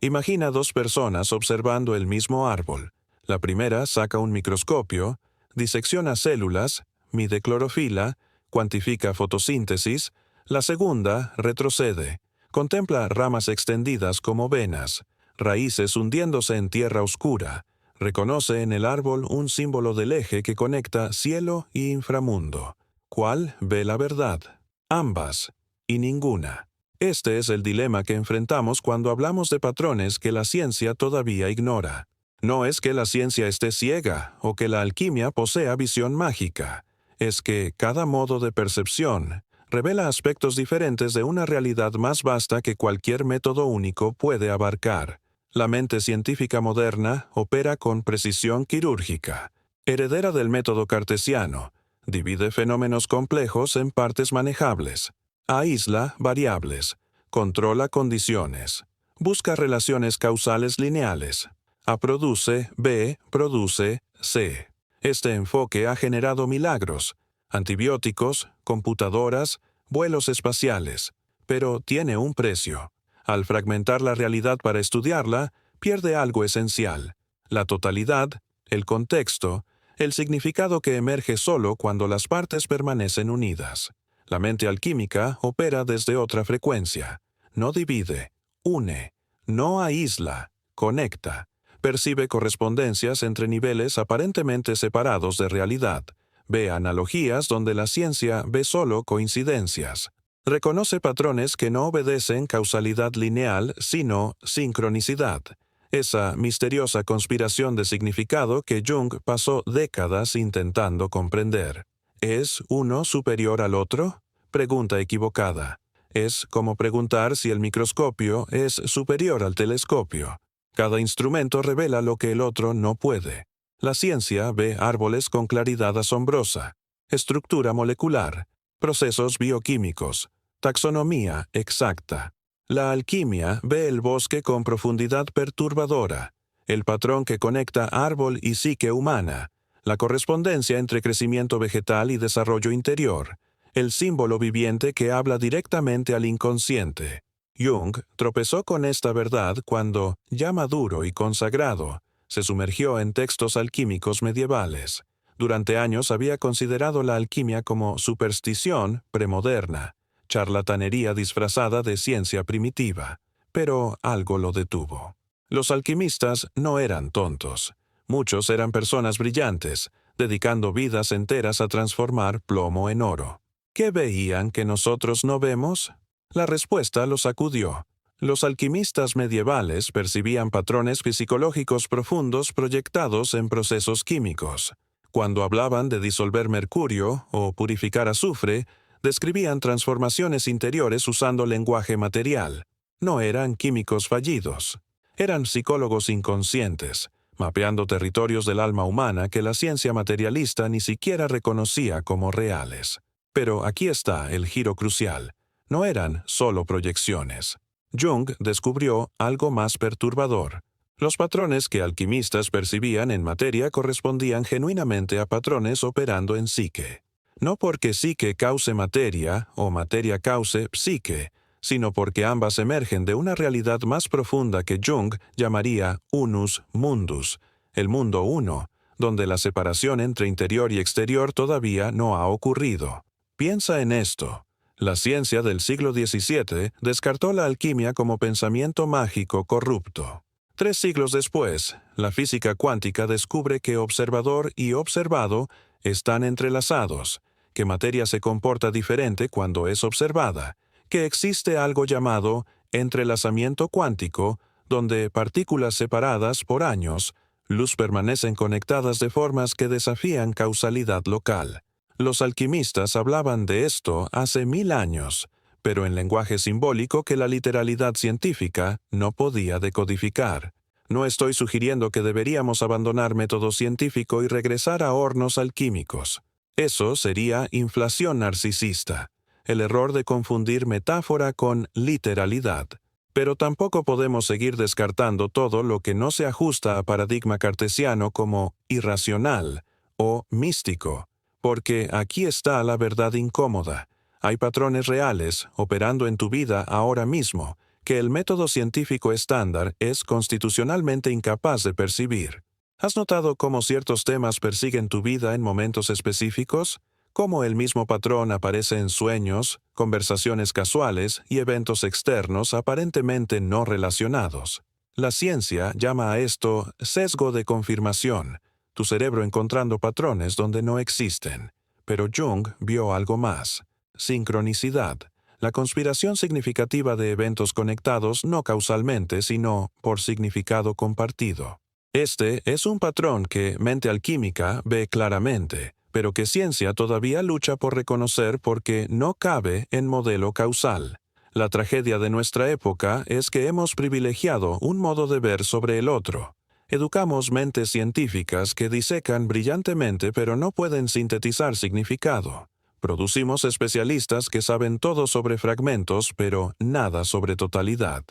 Imagina dos personas observando el mismo árbol. La primera saca un microscopio, disecciona células, mide clorofila, cuantifica fotosíntesis. La segunda retrocede, contempla ramas extendidas como venas, raíces hundiéndose en tierra oscura. Reconoce en el árbol un símbolo del eje que conecta cielo y inframundo. ¿Cuál ve la verdad? Ambas, y ninguna. Este es el dilema que enfrentamos cuando hablamos de patrones que la ciencia todavía ignora. No es que la ciencia esté ciega o que la alquimia posea visión mágica. Es que cada modo de percepción revela aspectos diferentes de una realidad más vasta que cualquier método único puede abarcar. La mente científica moderna opera con precisión quirúrgica, heredera del método cartesiano. Divide fenómenos complejos en partes manejables. Aísla variables. Controla condiciones. Busca relaciones causales lineales. A produce, B produce, C. Este enfoque ha generado milagros. Antibióticos, computadoras, vuelos espaciales. Pero tiene un precio. Al fragmentar la realidad para estudiarla, pierde algo esencial: la totalidad, el contexto, el significado que emerge solo cuando las partes permanecen unidas. La mente alquímica opera desde otra frecuencia. No divide, une, no aísla, conecta. Percibe correspondencias entre niveles aparentemente separados de realidad. Ve analogías donde la ciencia ve solo coincidencias. Reconoce patrones que no obedecen causalidad lineal, sino sincronicidad. Esa misteriosa conspiración de significado que Jung pasó décadas intentando comprender. ¿Es uno superior al otro? Pregunta equivocada. Es como preguntar si el microscopio es superior al telescopio. Cada instrumento revela lo que el otro no puede. La ciencia ve árboles con claridad asombrosa, estructura molecular, procesos bioquímicos, taxonomía exacta. La alquimia ve el bosque con profundidad perturbadora, el patrón que conecta árbol y psique humana, la correspondencia entre crecimiento vegetal y desarrollo interior, el símbolo viviente que habla directamente al inconsciente. Jung tropezó con esta verdad cuando, ya maduro y consagrado, se sumergió en textos alquímicos medievales. Durante años había considerado la alquimia como superstición premoderna, charlatanería disfrazada de ciencia primitiva, pero algo lo detuvo. Los alquimistas no eran tontos. Muchos eran personas brillantes, dedicando vidas enteras a transformar plomo en oro. ¿Qué veían que nosotros no vemos? La respuesta los sacudió. Los alquimistas medievales percibían patrones psicológicos profundos proyectados en procesos químicos. Cuando hablaban de disolver mercurio o purificar azufre, describían transformaciones interiores usando lenguaje material. No eran químicos fallidos. Eran psicólogos inconscientes, mapeando territorios del alma humana que la ciencia materialista ni siquiera reconocía como reales. Pero aquí está el giro crucial. No eran solo proyecciones. Jung descubrió algo más perturbador. Los patrones que alquimistas percibían en materia correspondían genuinamente a patrones operando en psique. No porque psique cause materia o materia cause psique, sino porque ambas emergen de una realidad más profunda que Jung llamaría unus mundus, el mundo uno, donde la separación entre interior y exterior todavía no ha ocurrido. Piensa en esto. La ciencia del siglo XVII descartó la alquimia como pensamiento mágico corrupto. 3 siglos después, la física cuántica descubre que observador y observado están entrelazados, que materia se comporta diferente cuando es observada, que existe algo llamado entrelazamiento cuántico, donde partículas separadas por años, luz permanecen conectadas de formas que desafían causalidad local. Los alquimistas hablaban de esto hace 1000 años, pero en lenguaje simbólico que la literalidad científica no podía decodificar. No estoy sugiriendo que deberíamos abandonar método científico y regresar a hornos alquímicos. Eso sería inflación narcisista, el error de confundir metáfora con literalidad. Pero tampoco podemos seguir descartando todo lo que no se ajusta a paradigma cartesiano como irracional o místico, porque aquí está la verdad incómoda. Hay patrones reales, operando en tu vida ahora mismo, que el método científico estándar es constitucionalmente incapaz de percibir. ¿Has notado cómo ciertos temas persiguen tu vida en momentos específicos? Cómo el mismo patrón aparece en sueños, conversaciones casuales y eventos externos aparentemente no relacionados. La ciencia llama a esto sesgo de confirmación, tu cerebro encontrando patrones donde no existen. Pero Jung vio algo más: sincronicidad, la conspiración significativa de eventos conectados no causalmente, sino por significado compartido. Este es un patrón que mente alquímica ve claramente, pero que ciencia todavía lucha por reconocer porque no cabe en modelo causal. La tragedia de nuestra época es que hemos privilegiado un modo de ver sobre el otro. Educamos mentes científicas que disecan brillantemente pero no pueden sintetizar significado. Producimos especialistas que saben todo sobre fragmentos pero nada sobre totalidad.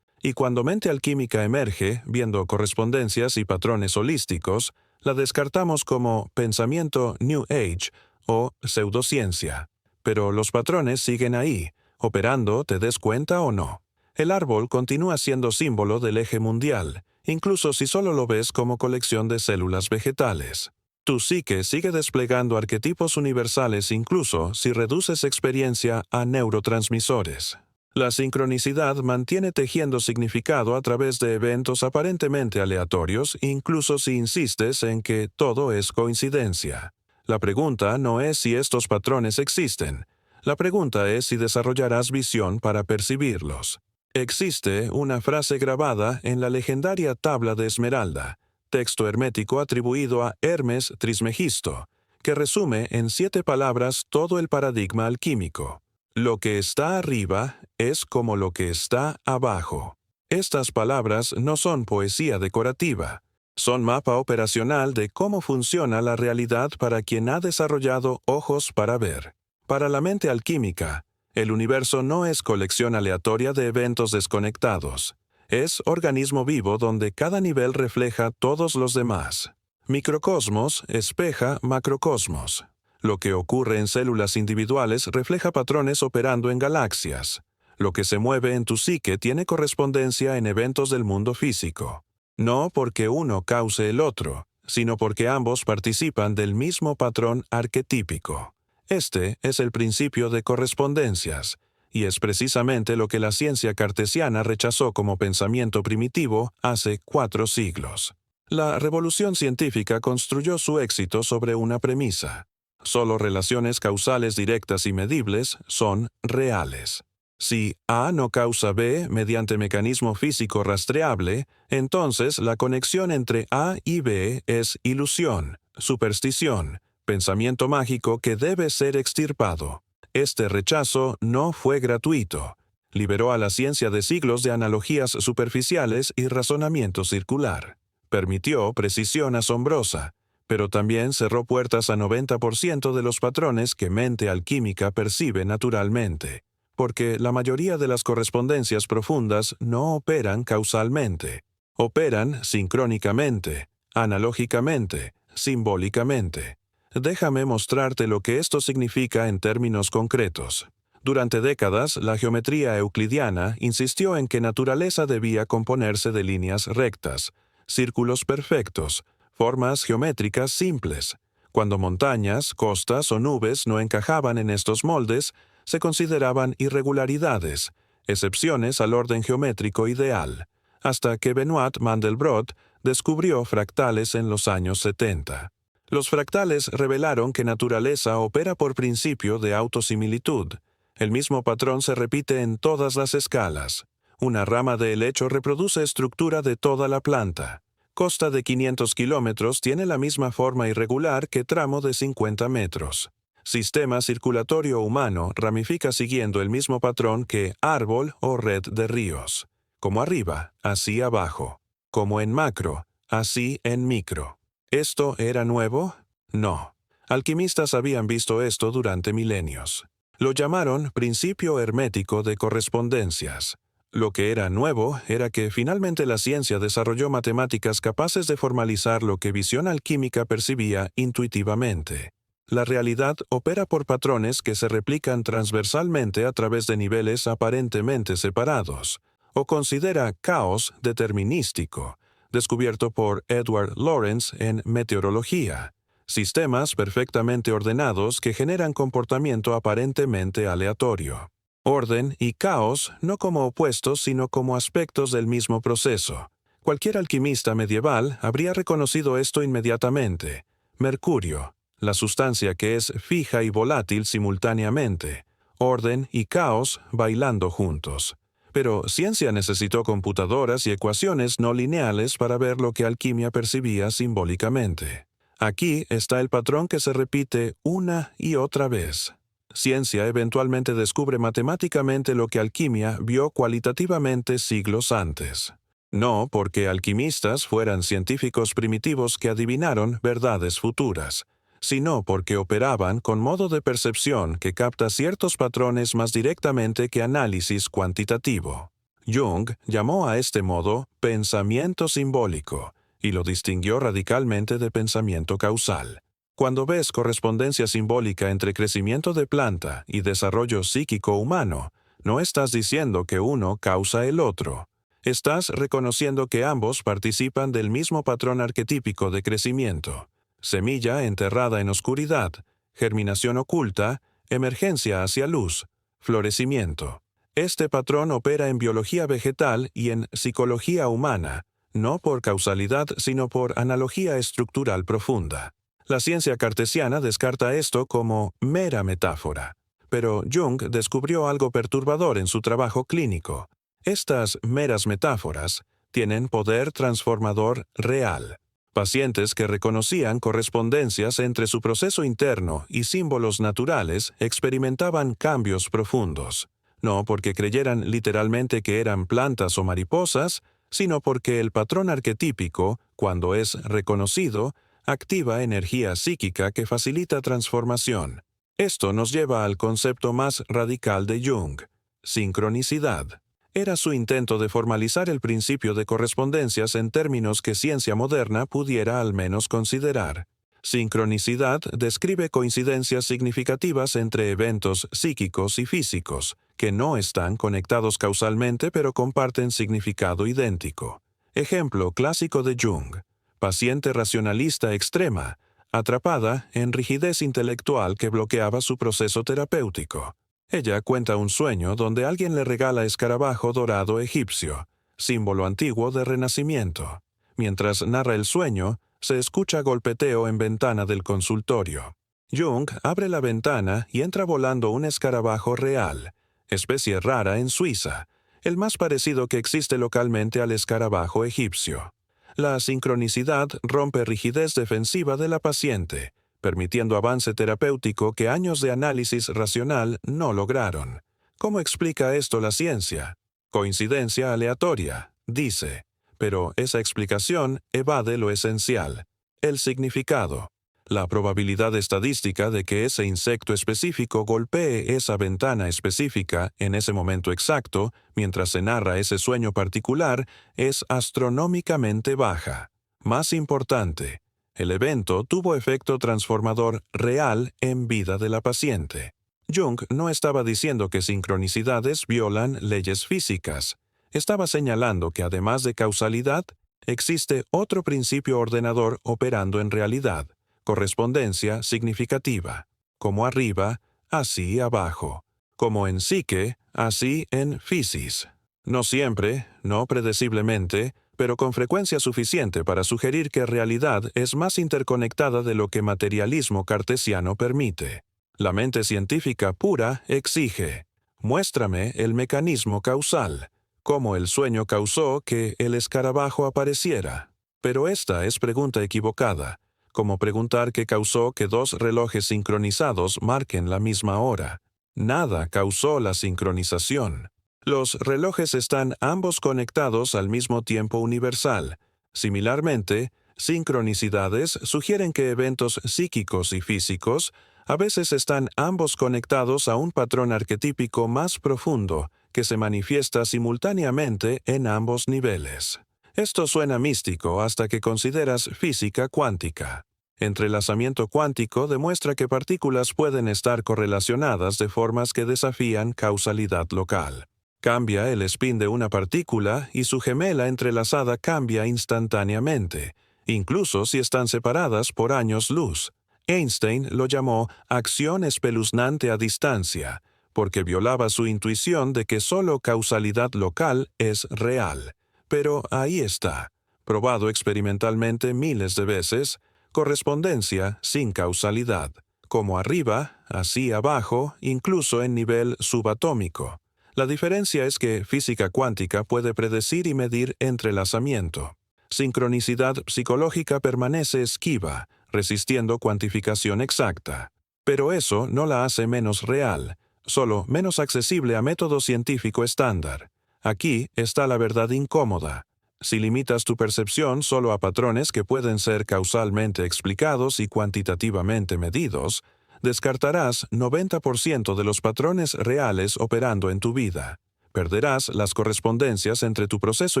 Y cuando mente alquímica emerge, viendo correspondencias y patrones holísticos, la descartamos como pensamiento New Age o pseudociencia. Pero los patrones siguen ahí, operando, te des cuenta o no. El árbol continúa siendo símbolo del eje mundial, incluso si solo lo ves como colección de células vegetales. Tu psique sigue desplegando arquetipos universales incluso si reduces experiencia a neurotransmisores. La sincronicidad mantiene tejiendo significado a través de eventos aparentemente aleatorios, incluso si insistes en que todo es coincidencia. La pregunta no es si estos patrones existen. La pregunta es si desarrollarás visión para percibirlos. Existe una frase grabada en la legendaria Tabla de Esmeralda, texto hermético atribuido a Hermes Trismegisto, que resume en 7 palabras todo el paradigma alquímico. Lo que está arriba es como lo que está abajo. Estas palabras no son poesía decorativa, son mapa operacional de cómo funciona la realidad para quien ha desarrollado ojos para ver. Para la mente alquímica, el universo no es colección aleatoria de eventos desconectados. Es organismo vivo donde cada nivel refleja todos los demás. Microcosmos espeja macrocosmos. Lo que ocurre en células individuales refleja patrones operando en galaxias. Lo que se mueve en tu psique tiene correspondencia en eventos del mundo físico. No porque uno cause el otro, sino porque ambos participan del mismo patrón arquetípico. Este es el principio de correspondencias, y es precisamente lo que la ciencia cartesiana rechazó como pensamiento primitivo hace 4 siglos. La revolución científica construyó su éxito sobre una premisa: solo relaciones causales directas y medibles son reales. Si A no causa B mediante mecanismo físico rastreable, entonces la conexión entre A y B es ilusión, superstición, pensamiento mágico que debe ser extirpado. Este rechazo no fue gratuito. Liberó a la ciencia de siglos de analogías superficiales y razonamiento circular. Permitió precisión asombrosa, pero también cerró puertas a 90% de los patrones que mente alquímica percibe naturalmente, porque la mayoría de las correspondencias profundas no operan causalmente, operan sincrónicamente, analógicamente, simbólicamente. Déjame mostrarte lo que esto significa en términos concretos. Durante décadas, la geometría euclidiana insistió en que naturaleza debía componerse de líneas rectas, círculos perfectos, formas geométricas simples. Cuando montañas, costas o nubes no encajaban en estos moldes, se consideraban irregularidades, excepciones al orden geométrico ideal, hasta que Benoit Mandelbrot descubrió fractales en los años 70. Los fractales revelaron que naturaleza opera por principio de autosimilitud. El mismo patrón se repite en todas las escalas. Una rama de helecho reproduce estructura de toda la planta. Costa de 500 kilómetros tiene la misma forma irregular que tramo de 50 metros. Sistema circulatorio humano ramifica siguiendo el mismo patrón que árbol o red de ríos. Como arriba, así abajo. Como en macro, así en micro. ¿Esto era nuevo? No. Alquimistas habían visto esto durante milenios. Lo llamaron principio hermético de correspondencias. Lo que era nuevo era que finalmente la ciencia desarrolló matemáticas capaces de formalizar lo que visión alquímica percibía intuitivamente. La realidad opera por patrones que se replican transversalmente a través de niveles aparentemente separados. o considera caos determinístico, descubierto por Edward Lorenz en meteorología, sistemas perfectamente ordenados que generan comportamiento aparentemente aleatorio. Orden y caos no como opuestos sino como aspectos del mismo proceso. Cualquier alquimista medieval habría reconocido esto inmediatamente. Mercurio, la sustancia que es fija y volátil simultáneamente. Orden y caos bailando juntos. Pero ciencia necesitó computadoras y ecuaciones no lineales para ver lo que alquimia percibía simbólicamente. Aquí está el patrón que se repite una y otra vez. Ciencia eventualmente descubre matemáticamente lo que alquimia vio cualitativamente siglos antes. No porque alquimistas fueran científicos primitivos que adivinaron verdades futuras, sino porque operaban con modo de percepción que capta ciertos patrones más directamente que análisis cuantitativo. Jung llamó a este modo pensamiento simbólico y lo distinguió radicalmente de pensamiento causal. Cuando ves correspondencia simbólica entre crecimiento de planta y desarrollo psíquico humano, no estás diciendo que uno causa el otro. Estás reconociendo que ambos participan del mismo patrón arquetípico de crecimiento. Semilla enterrada en oscuridad, germinación oculta, emergencia hacia luz, florecimiento. Este patrón opera en biología vegetal y en psicología humana, no por causalidad sino por analogía estructural profunda. La ciencia cartesiana descarta esto como mera metáfora, pero Jung descubrió algo perturbador en su trabajo clínico. Estas meras metáforas tienen poder transformador real. Pacientes que reconocían correspondencias entre su proceso interno y símbolos naturales experimentaban cambios profundos, no porque creyeran literalmente que eran plantas o mariposas, sino porque el patrón arquetípico, cuando es reconocido, activa energía psíquica que facilita transformación. Esto nos lleva al concepto más radical de Jung, sincronicidad. Era su intento de formalizar el principio de correspondencias en términos que ciencia moderna pudiera al menos considerar. Sincronicidad describe coincidencias significativas entre eventos psíquicos y físicos, que no están conectados causalmente pero comparten significado idéntico. Ejemplo clásico de Jung. Paciente racionalista extrema, atrapada en rigidez intelectual que bloqueaba su proceso terapéutico. Ella cuenta un sueño donde alguien le regala escarabajo dorado egipcio, símbolo antiguo de renacimiento. Mientras narra el sueño, se escucha golpeteo en ventana del consultorio. Jung abre la ventana y entra volando un escarabajo real, especie rara en Suiza, el más parecido que existe localmente al escarabajo egipcio. La sincronicidad rompe rigidez defensiva de la paciente, permitiendo avance terapéutico que años de análisis racional no lograron. ¿Cómo explica esto la ciencia? Coincidencia aleatoria, dice, pero esa explicación evade lo esencial, el significado. La probabilidad estadística de que ese insecto específico golpee esa ventana específica en ese momento exacto, mientras se narra ese sueño particular, es astronómicamente baja. Más importante, el evento tuvo efecto transformador real en vida de la paciente. Jung no estaba diciendo que sincronicidades violan leyes físicas. Estaba señalando que además de causalidad, existe otro principio ordenador operando en realidad, correspondencia significativa, como arriba, así abajo, como en psique, así en physis. No siempre, no predeciblemente, pero con frecuencia suficiente para sugerir que realidad es más interconectada de lo que materialismo cartesiano permite. La mente científica pura exige, muéstrame el mecanismo causal, cómo el sueño causó que el escarabajo apareciera. Pero esta es pregunta equivocada, como preguntar qué causó que dos relojes sincronizados marquen la misma hora. Nada causó la sincronización. Los relojes están ambos conectados al mismo tiempo universal. Similarmente, sincronicidades sugieren que eventos psíquicos y físicos a veces están ambos conectados a un patrón arquetípico más profundo que se manifiesta simultáneamente en ambos niveles. Esto suena místico hasta que consideras física cuántica. Entrelazamiento cuántico demuestra que partículas pueden estar correlacionadas de formas que desafían causalidad local. Cambia el spin de una partícula y su gemela entrelazada cambia instantáneamente, incluso si están separadas por años luz. Einstein lo llamó acción espeluznante a distancia, porque violaba su intuición de que solo causalidad local es real. Pero ahí está, probado experimentalmente miles de veces, correspondencia sin causalidad, como arriba, así abajo, incluso en nivel subatómico. La diferencia es que física cuántica puede predecir y medir entrelazamiento. Sincronicidad psicológica permanece esquiva, resistiendo cuantificación exacta. Pero eso no la hace menos real, solo menos accesible a método científico estándar. Aquí está la verdad incómoda. Si limitas tu percepción solo a patrones que pueden ser causalmente explicados y cuantitativamente medidos, descartarás 90% de los patrones reales operando en tu vida. Perderás las correspondencias entre tu proceso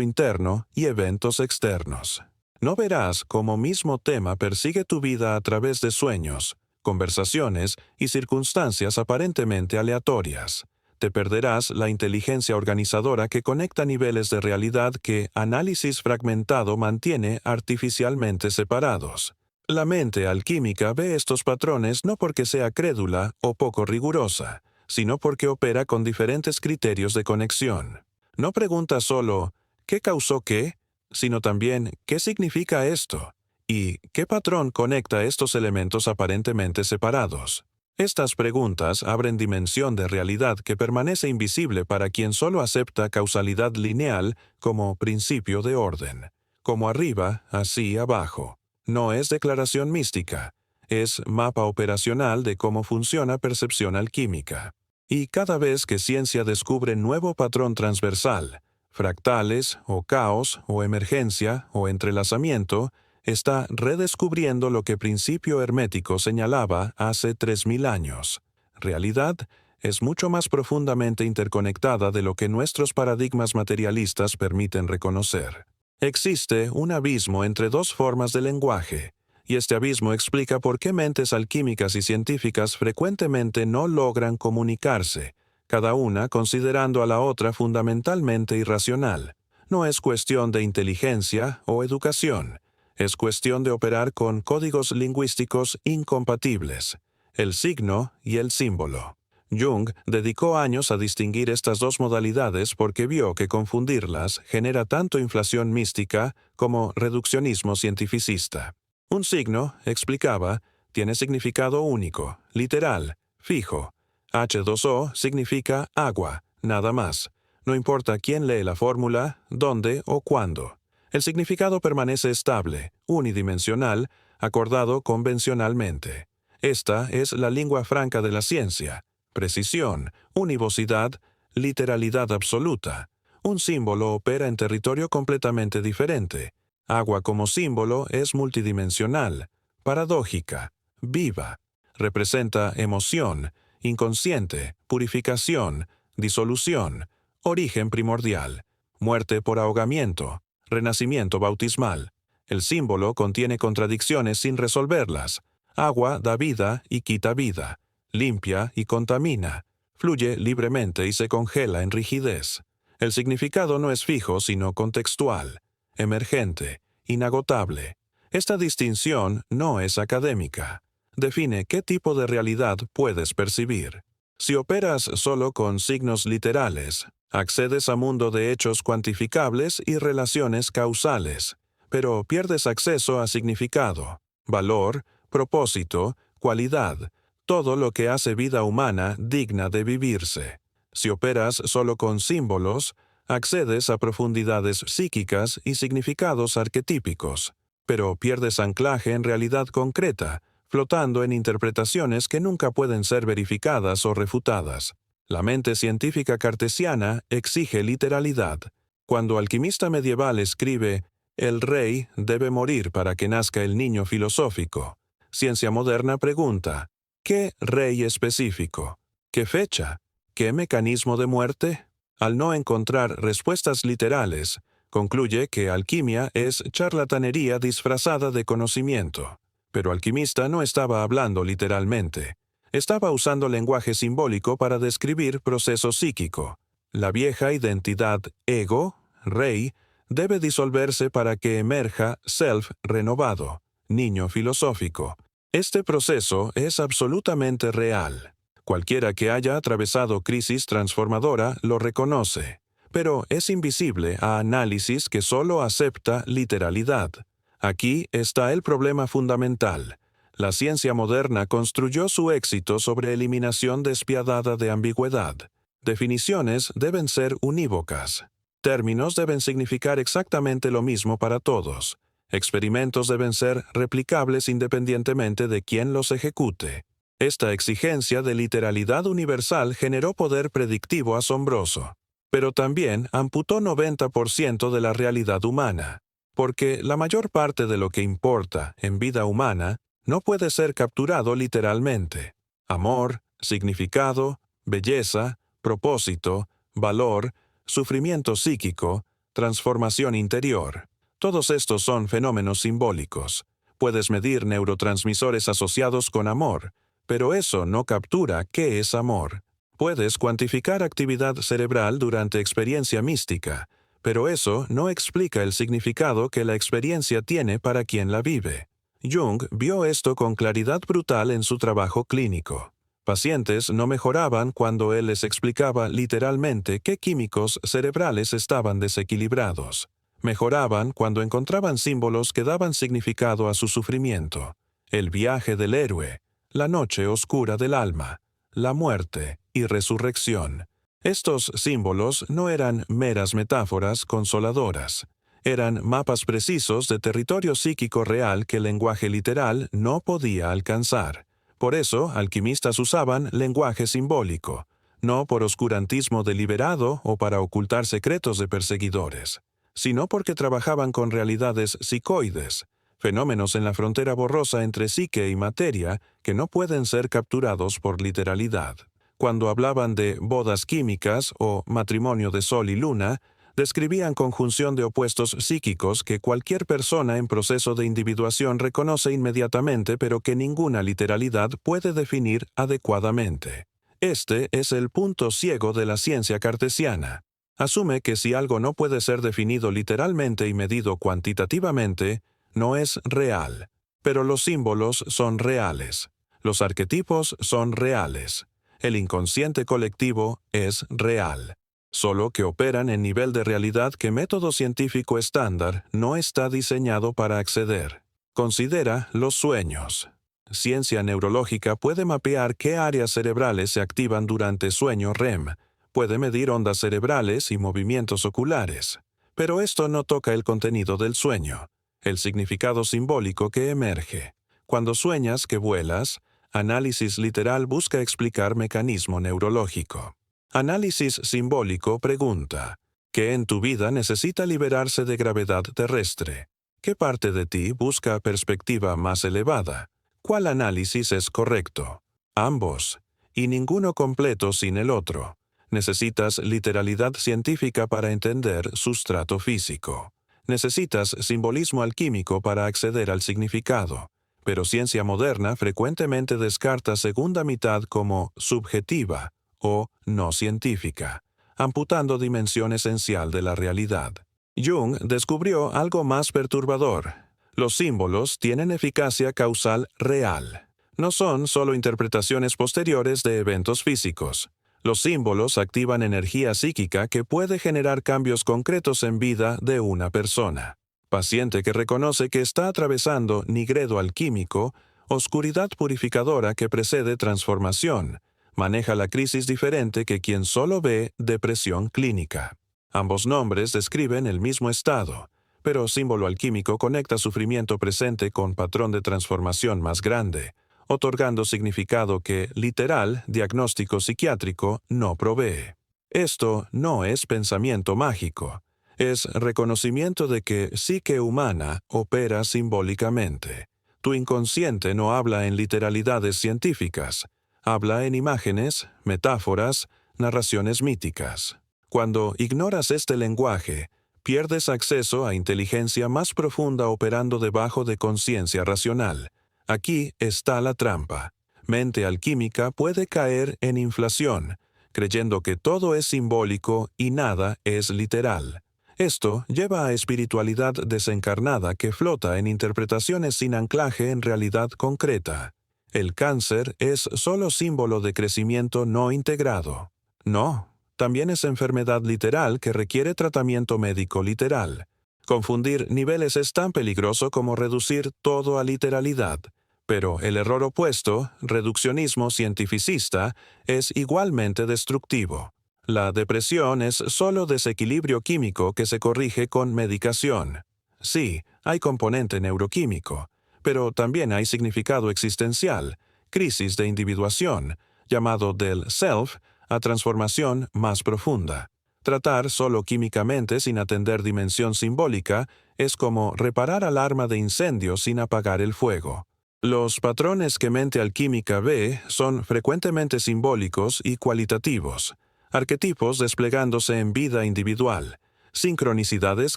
interno y eventos externos. No verás cómo mismo tema persigue tu vida a través de sueños, conversaciones y circunstancias aparentemente aleatorias. Te perderás la inteligencia organizadora que conecta niveles de realidad que análisis fragmentado mantiene artificialmente separados. La mente alquímica ve estos patrones no porque sea crédula o poco rigurosa, sino porque opera con diferentes criterios de conexión. No pregunta solo ¿qué causó qué?, sino también ¿qué significa esto? ¿Y qué patrón conecta estos elementos aparentemente separados? Estas preguntas abren dimensión de realidad que permanece invisible para quien solo acepta causalidad lineal como principio de orden. Como arriba, así abajo. No es declaración mística, es mapa operacional de cómo funciona percepción alquímica. Y cada vez que ciencia descubre nuevo patrón transversal, fractales, o caos, o emergencia, o entrelazamiento, está redescubriendo lo que Principio Hermético señalaba hace 3000 años. Realidad es mucho más profundamente interconectada de lo que nuestros paradigmas materialistas permiten reconocer. Existe un abismo entre dos formas de lenguaje, y este abismo explica por qué mentes alquímicas y científicas frecuentemente no logran comunicarse, cada una considerando a la otra fundamentalmente irracional. No es cuestión de inteligencia o educación, es cuestión de operar con códigos lingüísticos incompatibles, el signo y el símbolo. Jung dedicó años a distinguir estas dos modalidades porque vio que confundirlas genera tanto inflación mística como reduccionismo cientificista. Un signo, explicaba, tiene significado único, literal, fijo. H2O significa agua, nada más. No importa quién lee la fórmula, dónde o cuándo. El significado permanece estable, unidimensional, acordado convencionalmente. Esta es la lengua franca de la ciencia. Precisión, univocidad, literalidad absoluta. Un símbolo opera en territorio completamente diferente. Agua como símbolo es multidimensional, paradójica, viva. Representa emoción, inconsciente, purificación, disolución, origen primordial, muerte por ahogamiento, renacimiento bautismal. El símbolo contiene contradicciones sin resolverlas. Agua da vida y quita vida, limpia y contamina, fluye libremente y se congela en rigidez. El significado no es fijo sino contextual, emergente, inagotable. Esta distinción no es académica. Define qué tipo de realidad puedes percibir. Si operas solo con signos literales, accedes a mundo de hechos cuantificables y relaciones causales, pero pierdes acceso a significado, valor, propósito, cualidad, todo lo que hace vida humana digna de vivirse. Si operas solo con símbolos, accedes a profundidades psíquicas y significados arquetípicos, pero pierdes anclaje en realidad concreta, flotando en interpretaciones que nunca pueden ser verificadas o refutadas. La mente científica cartesiana exige literalidad. Cuando alquimista medieval escribe «El rey debe morir para que nazca el niño filosófico», ciencia moderna pregunta ¿qué rey específico? ¿Qué fecha? ¿Qué mecanismo de muerte? Al no encontrar respuestas literales, concluye que alquimia es charlatanería disfrazada de conocimiento. Pero alquimista no estaba hablando literalmente. Estaba usando lenguaje simbólico para describir proceso psíquico. La vieja identidad ego, rey, debe disolverse para que emerja self renovado, niño filosófico. Este proceso es absolutamente real. Cualquiera que haya atravesado crisis transformadora lo reconoce, pero es invisible a análisis que solo acepta literalidad. Aquí está el problema fundamental. La ciencia moderna construyó su éxito sobre eliminación despiadada de ambigüedad. Definiciones deben ser unívocas. Términos deben significar exactamente lo mismo para todos. Experimentos deben ser replicables independientemente de quién los ejecute. Esta exigencia de literalidad universal generó poder predictivo asombroso, pero también amputó 90% de la realidad humana, porque la mayor parte de lo que importa en vida humana no puede ser capturado literalmente. Amor, significado, belleza, propósito, valor, sufrimiento psíquico, transformación interior. Todos estos son fenómenos simbólicos. Puedes medir neurotransmisores asociados con amor, pero eso no captura qué es amor. Puedes cuantificar actividad cerebral durante experiencia mística, pero eso no explica el significado que la experiencia tiene para quien la vive. Jung vio esto con claridad brutal en su trabajo clínico. Pacientes no mejoraban cuando él les explicaba literalmente qué químicos cerebrales estaban desequilibrados. Mejoraban cuando encontraban símbolos que daban significado a su sufrimiento. El viaje del héroe, la noche oscura del alma, la muerte y resurrección. Estos símbolos no eran meras metáforas consoladoras. Eran mapas precisos de territorio psíquico real que el lenguaje literal no podía alcanzar. Por eso, alquimistas usaban lenguaje simbólico, no por oscurantismo deliberado o para ocultar secretos de perseguidores, sino porque trabajaban con realidades psicoides, fenómenos en la frontera borrosa entre psique y materia que no pueden ser capturados por literalidad. Cuando hablaban de bodas químicas o matrimonio de sol y luna, describían conjunción de opuestos psíquicos que cualquier persona en proceso de individuación reconoce inmediatamente, pero que ninguna literalidad puede definir adecuadamente. Este es el punto ciego de la ciencia cartesiana. Asume que si algo no puede ser definido literalmente y medido cuantitativamente, no es real. Pero los símbolos son reales. Los arquetipos son reales. El inconsciente colectivo es real. Solo que operan en nivel de realidad que método científico estándar no está diseñado para acceder. Considera los sueños. Ciencia neurológica puede mapear qué áreas cerebrales se activan durante sueño REM, puede medir ondas cerebrales y movimientos oculares. Pero esto no toca el contenido del sueño, el significado simbólico que emerge. Cuando sueñas que vuelas, análisis literal busca explicar mecanismo neurológico. Análisis simbólico pregunta, ¿qué en tu vida necesita liberarse de gravedad terrestre? ¿Qué parte de ti busca perspectiva más elevada? ¿Cuál análisis es correcto? Ambos, y ninguno completo sin el otro. Necesitas literalidad científica para entender sustrato físico. Necesitas simbolismo alquímico para acceder al significado. Pero ciencia moderna frecuentemente descarta segunda mitad como subjetiva o no científica, amputando dimensión esencial de la realidad. Jung descubrió algo más perturbador. Los símbolos tienen eficacia causal real. No son solo interpretaciones posteriores de eventos físicos. Los símbolos activan energía psíquica que puede generar cambios concretos en vida de una persona. Paciente que reconoce que está atravesando nigredo alquímico, oscuridad purificadora que precede transformación, maneja la crisis diferente que quien solo ve depresión clínica. Ambos nombres describen el mismo estado, pero símbolo alquímico conecta sufrimiento presente con patrón de transformación más grande, otorgando significado que, literal, diagnóstico psiquiátrico no provee. Esto no es pensamiento mágico, es reconocimiento de que psique humana opera simbólicamente. Tu inconsciente no habla en literalidades científicas, habla en imágenes, metáforas, narraciones míticas. Cuando ignoras este lenguaje, pierdes acceso a inteligencia más profunda operando debajo de conciencia racional. Aquí está la trampa. Mente alquímica puede caer en inflación, creyendo que todo es simbólico y nada es literal. Esto lleva a espiritualidad desencarnada que flota en interpretaciones sin anclaje en realidad concreta. El cáncer es solo símbolo de crecimiento no integrado. No, también es enfermedad literal que requiere tratamiento médico literal. Confundir niveles es tan peligroso como reducir todo a literalidad. Pero el error opuesto, reduccionismo cientificista, es igualmente destructivo. La depresión es solo desequilibrio químico que se corrige con medicación. Sí, hay componente neuroquímico, pero también hay significado existencial, crisis de individuación, llamado del self a transformación más profunda. Tratar solo químicamente sin atender dimensión simbólica es como reparar alarma de incendio sin apagar el fuego. Los patrones que mente alquímica ve son frecuentemente simbólicos y cualitativos, arquetipos desplegándose en vida individual, sincronicidades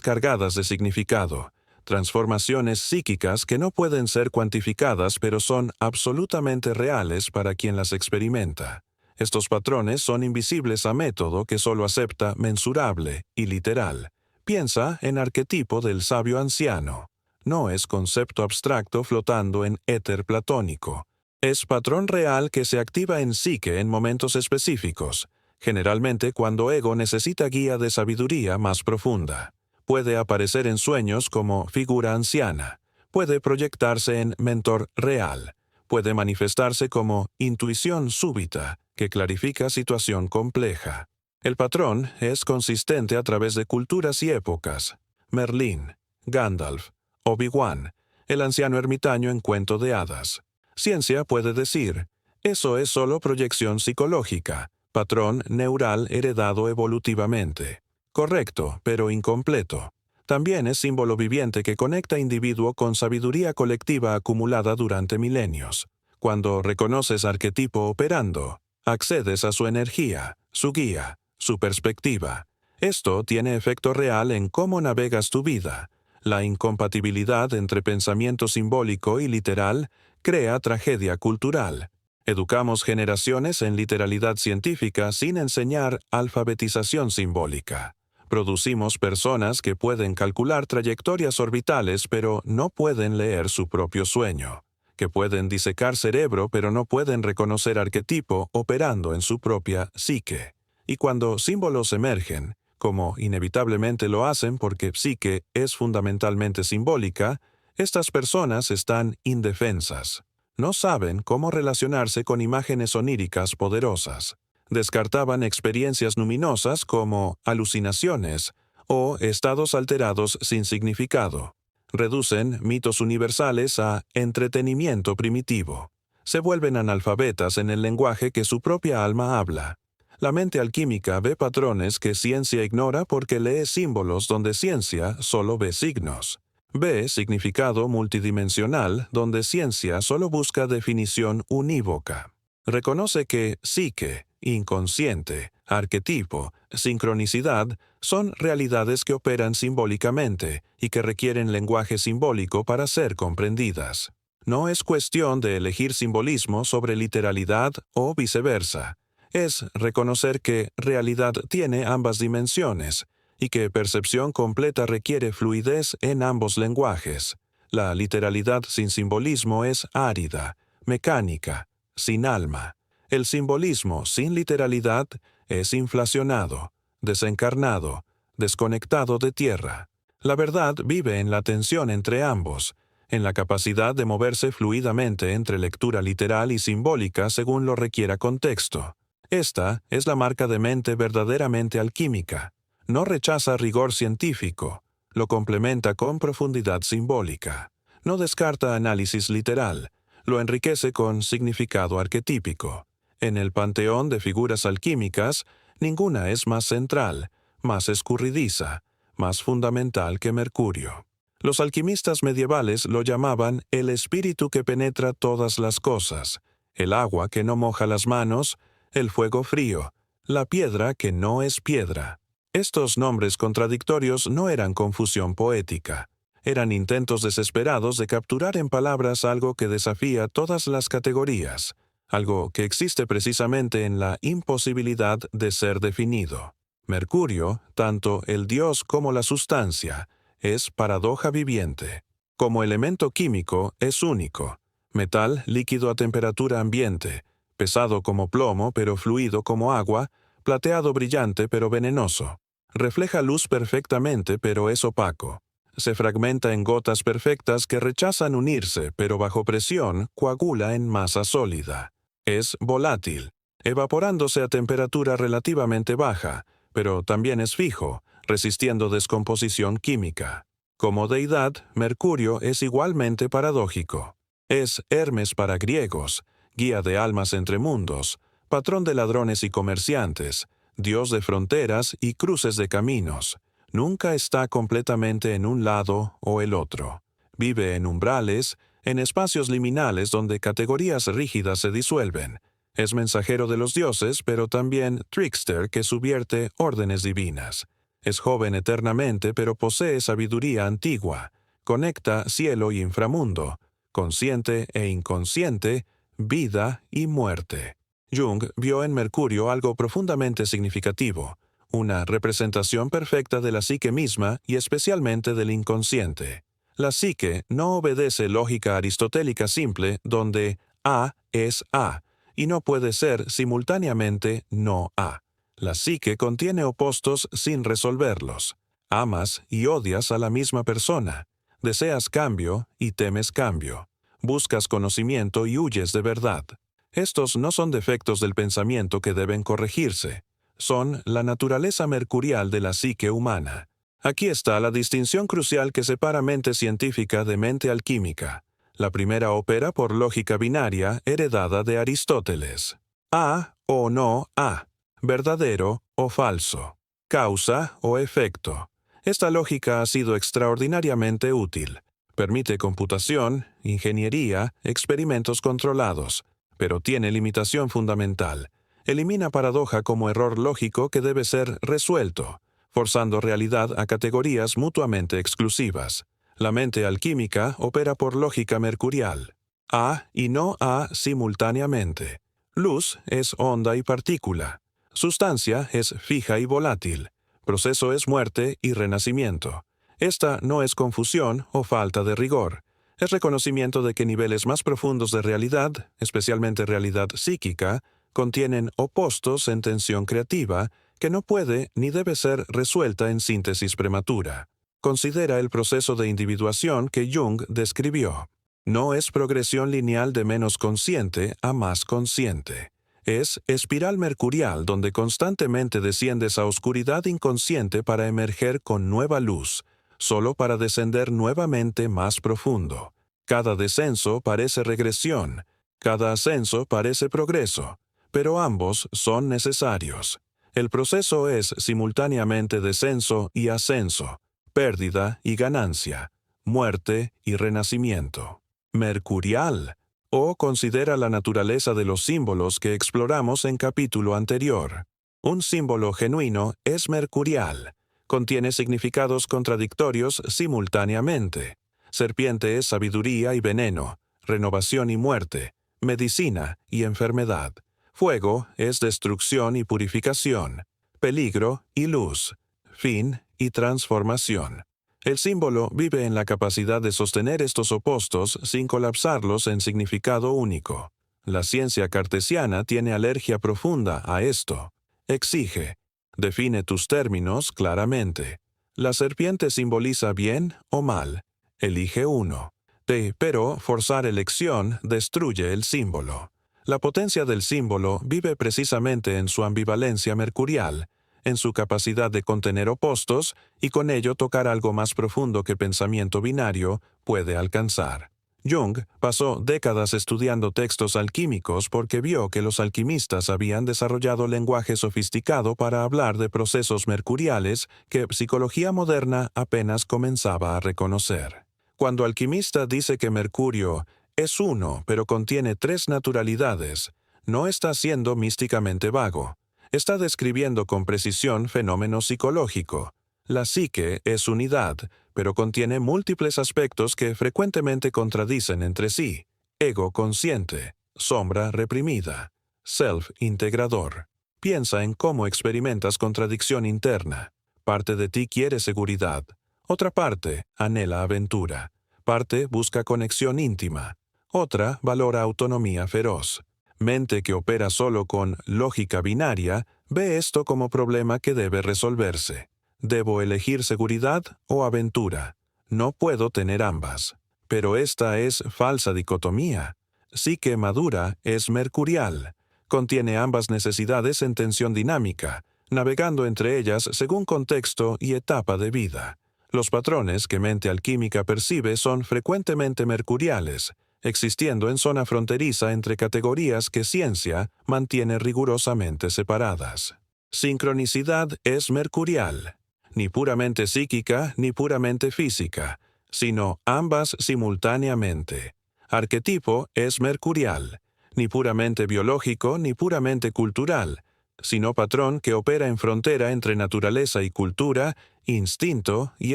cargadas de significado, transformaciones psíquicas que no pueden ser cuantificadas pero son absolutamente reales para quien las experimenta. Estos patrones son invisibles a método que solo acepta mensurable y literal. Piensa en arquetipo del sabio anciano. No es concepto abstracto flotando en éter platónico. Es patrón real que se activa en psique en momentos específicos, generalmente cuando ego necesita guía de sabiduría más profunda. Puede aparecer en sueños como figura anciana. Puede proyectarse en mentor real. Puede manifestarse como intuición súbita, que clarifica situación compleja. El patrón es consistente a través de culturas y épocas. Merlín, Gandalf, Obi-Wan, el anciano ermitaño en Cuento de Hadas. Ciencia puede decir, eso es solo proyección psicológica, patrón neural heredado evolutivamente. Correcto, pero incompleto. También es símbolo viviente que conecta individuo con sabiduría colectiva acumulada durante milenios. Cuando reconoces arquetipo operando, accedes a su energía, su guía, su perspectiva. Esto tiene efecto real en cómo navegas tu vida. La incompatibilidad entre pensamiento simbólico y literal crea tragedia cultural. Educamos generaciones en literalidad científica sin enseñar alfabetización simbólica. Producimos personas que pueden calcular trayectorias orbitales pero no pueden leer su propio sueño, que pueden disecar cerebro pero no pueden reconocer arquetipo operando en su propia psique. Y cuando símbolos emergen, como inevitablemente lo hacen porque psique es fundamentalmente simbólica, estas personas están indefensas. No saben cómo relacionarse con imágenes oníricas poderosas. Descartaban experiencias luminosas como alucinaciones o estados alterados sin significado. Reducen mitos universales a entretenimiento primitivo. Se vuelven analfabetas en el lenguaje que su propia alma habla. La mente alquímica ve patrones que ciencia ignora porque lee símbolos donde ciencia solo ve signos. Ve significado multidimensional donde ciencia solo busca definición unívoca. Reconoce que psique, inconsciente, arquetipo, sincronicidad son realidades que operan simbólicamente y que requieren lenguaje simbólico para ser comprendidas. No es cuestión de elegir simbolismo sobre literalidad o viceversa. Es reconocer que realidad tiene ambas dimensiones y que percepción completa requiere fluidez en ambos lenguajes. La literalidad sin simbolismo es árida, mecánica, sin alma. El simbolismo sin literalidad es inflacionado, desencarnado, desconectado de tierra. La verdad vive en la tensión entre ambos, en la capacidad de moverse fluidamente entre lectura literal y simbólica según lo requiera contexto. Esta es la marca de mente verdaderamente alquímica. No rechaza rigor científico, lo complementa con profundidad simbólica. No descarta análisis literal, lo enriquece con significado arquetípico. En el panteón de figuras alquímicas, ninguna es más central, más escurridiza, más fundamental que Mercurio. Los alquimistas medievales lo llamaban el espíritu que penetra todas las cosas, el agua que no moja las manos, el fuego frío, la piedra que no es piedra. Estos nombres contradictorios no eran confusión poética. Eran intentos desesperados de capturar en palabras algo que desafía todas las categorías. algo que existe precisamente en la imposibilidad de ser definido. Mercurio, tanto el dios como la sustancia, es paradoja viviente. Como elemento químico es único, metal líquido a temperatura ambiente, pesado como plomo pero fluido como agua, plateado brillante pero venenoso. Refleja luz perfectamente pero es opaco. Se fragmenta en gotas perfectas que rechazan unirse pero bajo presión coagula en masa sólida. Es volátil, evaporándose a temperatura relativamente baja, pero también es fijo, resistiendo descomposición química. Como deidad, Mercurio es igualmente paradójico. Es Hermes para griegos, guía de almas entre mundos, patrón de ladrones y comerciantes, dios de fronteras y cruces de caminos. Nunca está completamente en un lado o el otro. Vive en umbrales, en espacios liminales donde categorías rígidas se disuelven. Es mensajero de los dioses, pero también trickster que subvierte órdenes divinas. Es joven eternamente, pero posee sabiduría antigua. Conecta cielo y inframundo, consciente e inconsciente, vida y muerte. Jung vio en Mercurio algo profundamente significativo, una representación perfecta de la psique misma y especialmente del inconsciente. La psique no obedece lógica aristotélica simple donde A es A y no puede ser simultáneamente no A. La psique contiene opuestos sin resolverlos. Amas y odias a la misma persona. Deseas cambio y temes cambio. Buscas conocimiento y huyes de verdad. Estos no son defectos del pensamiento que deben corregirse. Son la naturaleza mercurial de la psique humana. Aquí está la distinción crucial que separa mente científica de mente alquímica. La primera opera por lógica binaria heredada de Aristóteles. A o no A. Verdadero o falso. Causa o efecto. Esta lógica ha sido extraordinariamente útil. Permite computación, ingeniería, experimentos controlados, pero tiene limitación fundamental. Elimina paradoja como error lógico que debe ser resuelto, forzando realidad a categorías mutuamente exclusivas. La mente alquímica opera por lógica mercurial. A y no A simultáneamente. Luz es onda y partícula. Sustancia es fija y volátil. Proceso es muerte y renacimiento. Esta no es confusión o falta de rigor. Es reconocimiento de que niveles más profundos de realidad, especialmente realidad psíquica, contienen opuestos en tensión creativa que no puede ni debe ser resuelta en síntesis prematura. Considera el proceso de individuación que Jung describió. No es progresión lineal de menos consciente a más consciente. Es espiral mercurial donde constantemente desciendes a oscuridad inconsciente para emerger con nueva luz, solo para descender nuevamente más profundo. Cada descenso parece regresión, cada ascenso parece progreso, pero ambos son necesarios. El proceso es simultáneamente descenso y ascenso, pérdida y ganancia, muerte y renacimiento. Mercurial, o considera la naturaleza de los símbolos que exploramos en capítulo anterior. Un símbolo genuino es mercurial. Contiene significados contradictorios simultáneamente. Serpiente es sabiduría y veneno, renovación y muerte, medicina y enfermedad. Fuego es destrucción y purificación, peligro y luz, fin y transformación. El símbolo vive en la capacidad de sostener estos opuestos sin colapsarlos en significado único. La ciencia cartesiana tiene alergia profunda a esto. Exige. Define tus términos claramente. La serpiente simboliza bien o mal. Elige uno. Pero forzar elección destruye el símbolo. La potencia del símbolo vive precisamente en su ambivalencia mercurial, en su capacidad de contener opuestos y con ello tocar algo más profundo que pensamiento binario puede alcanzar. Jung pasó décadas estudiando textos alquímicos porque vio que los alquimistas habían desarrollado lenguaje sofisticado para hablar de procesos mercuriales que psicología moderna apenas comenzaba a reconocer. Cuando alquimista dice que Mercurio es uno pero contiene tres naturalidades, no está siendo místicamente vago. Está describiendo con precisión fenómeno psicológico. La psique es unidad, pero contiene múltiples aspectos que frecuentemente contradicen entre sí. Ego consciente, sombra reprimida, self integrador. Piensa en cómo experimentas contradicción interna. Parte de ti quiere seguridad. Otra parte anhela aventura. Parte busca conexión íntima. Otra valora autonomía feroz. Mente que opera solo con lógica binaria ve esto como problema que debe resolverse. ¿Debo elegir seguridad o aventura? No puedo tener ambas. Pero esta es falsa dicotomía. Psique madura es mercurial. Contiene ambas necesidades en tensión dinámica, navegando entre ellas según contexto y etapa de vida. Los patrones que mente alquímica percibe son frecuentemente mercuriales, existiendo en zona fronteriza entre categorías que ciencia mantiene rigurosamente separadas. Sincronicidad es mercurial, ni puramente psíquica ni puramente física, sino ambas simultáneamente. Arquetipo es mercurial, ni puramente biológico ni puramente cultural, sino patrón que opera en frontera entre naturaleza y cultura, instinto y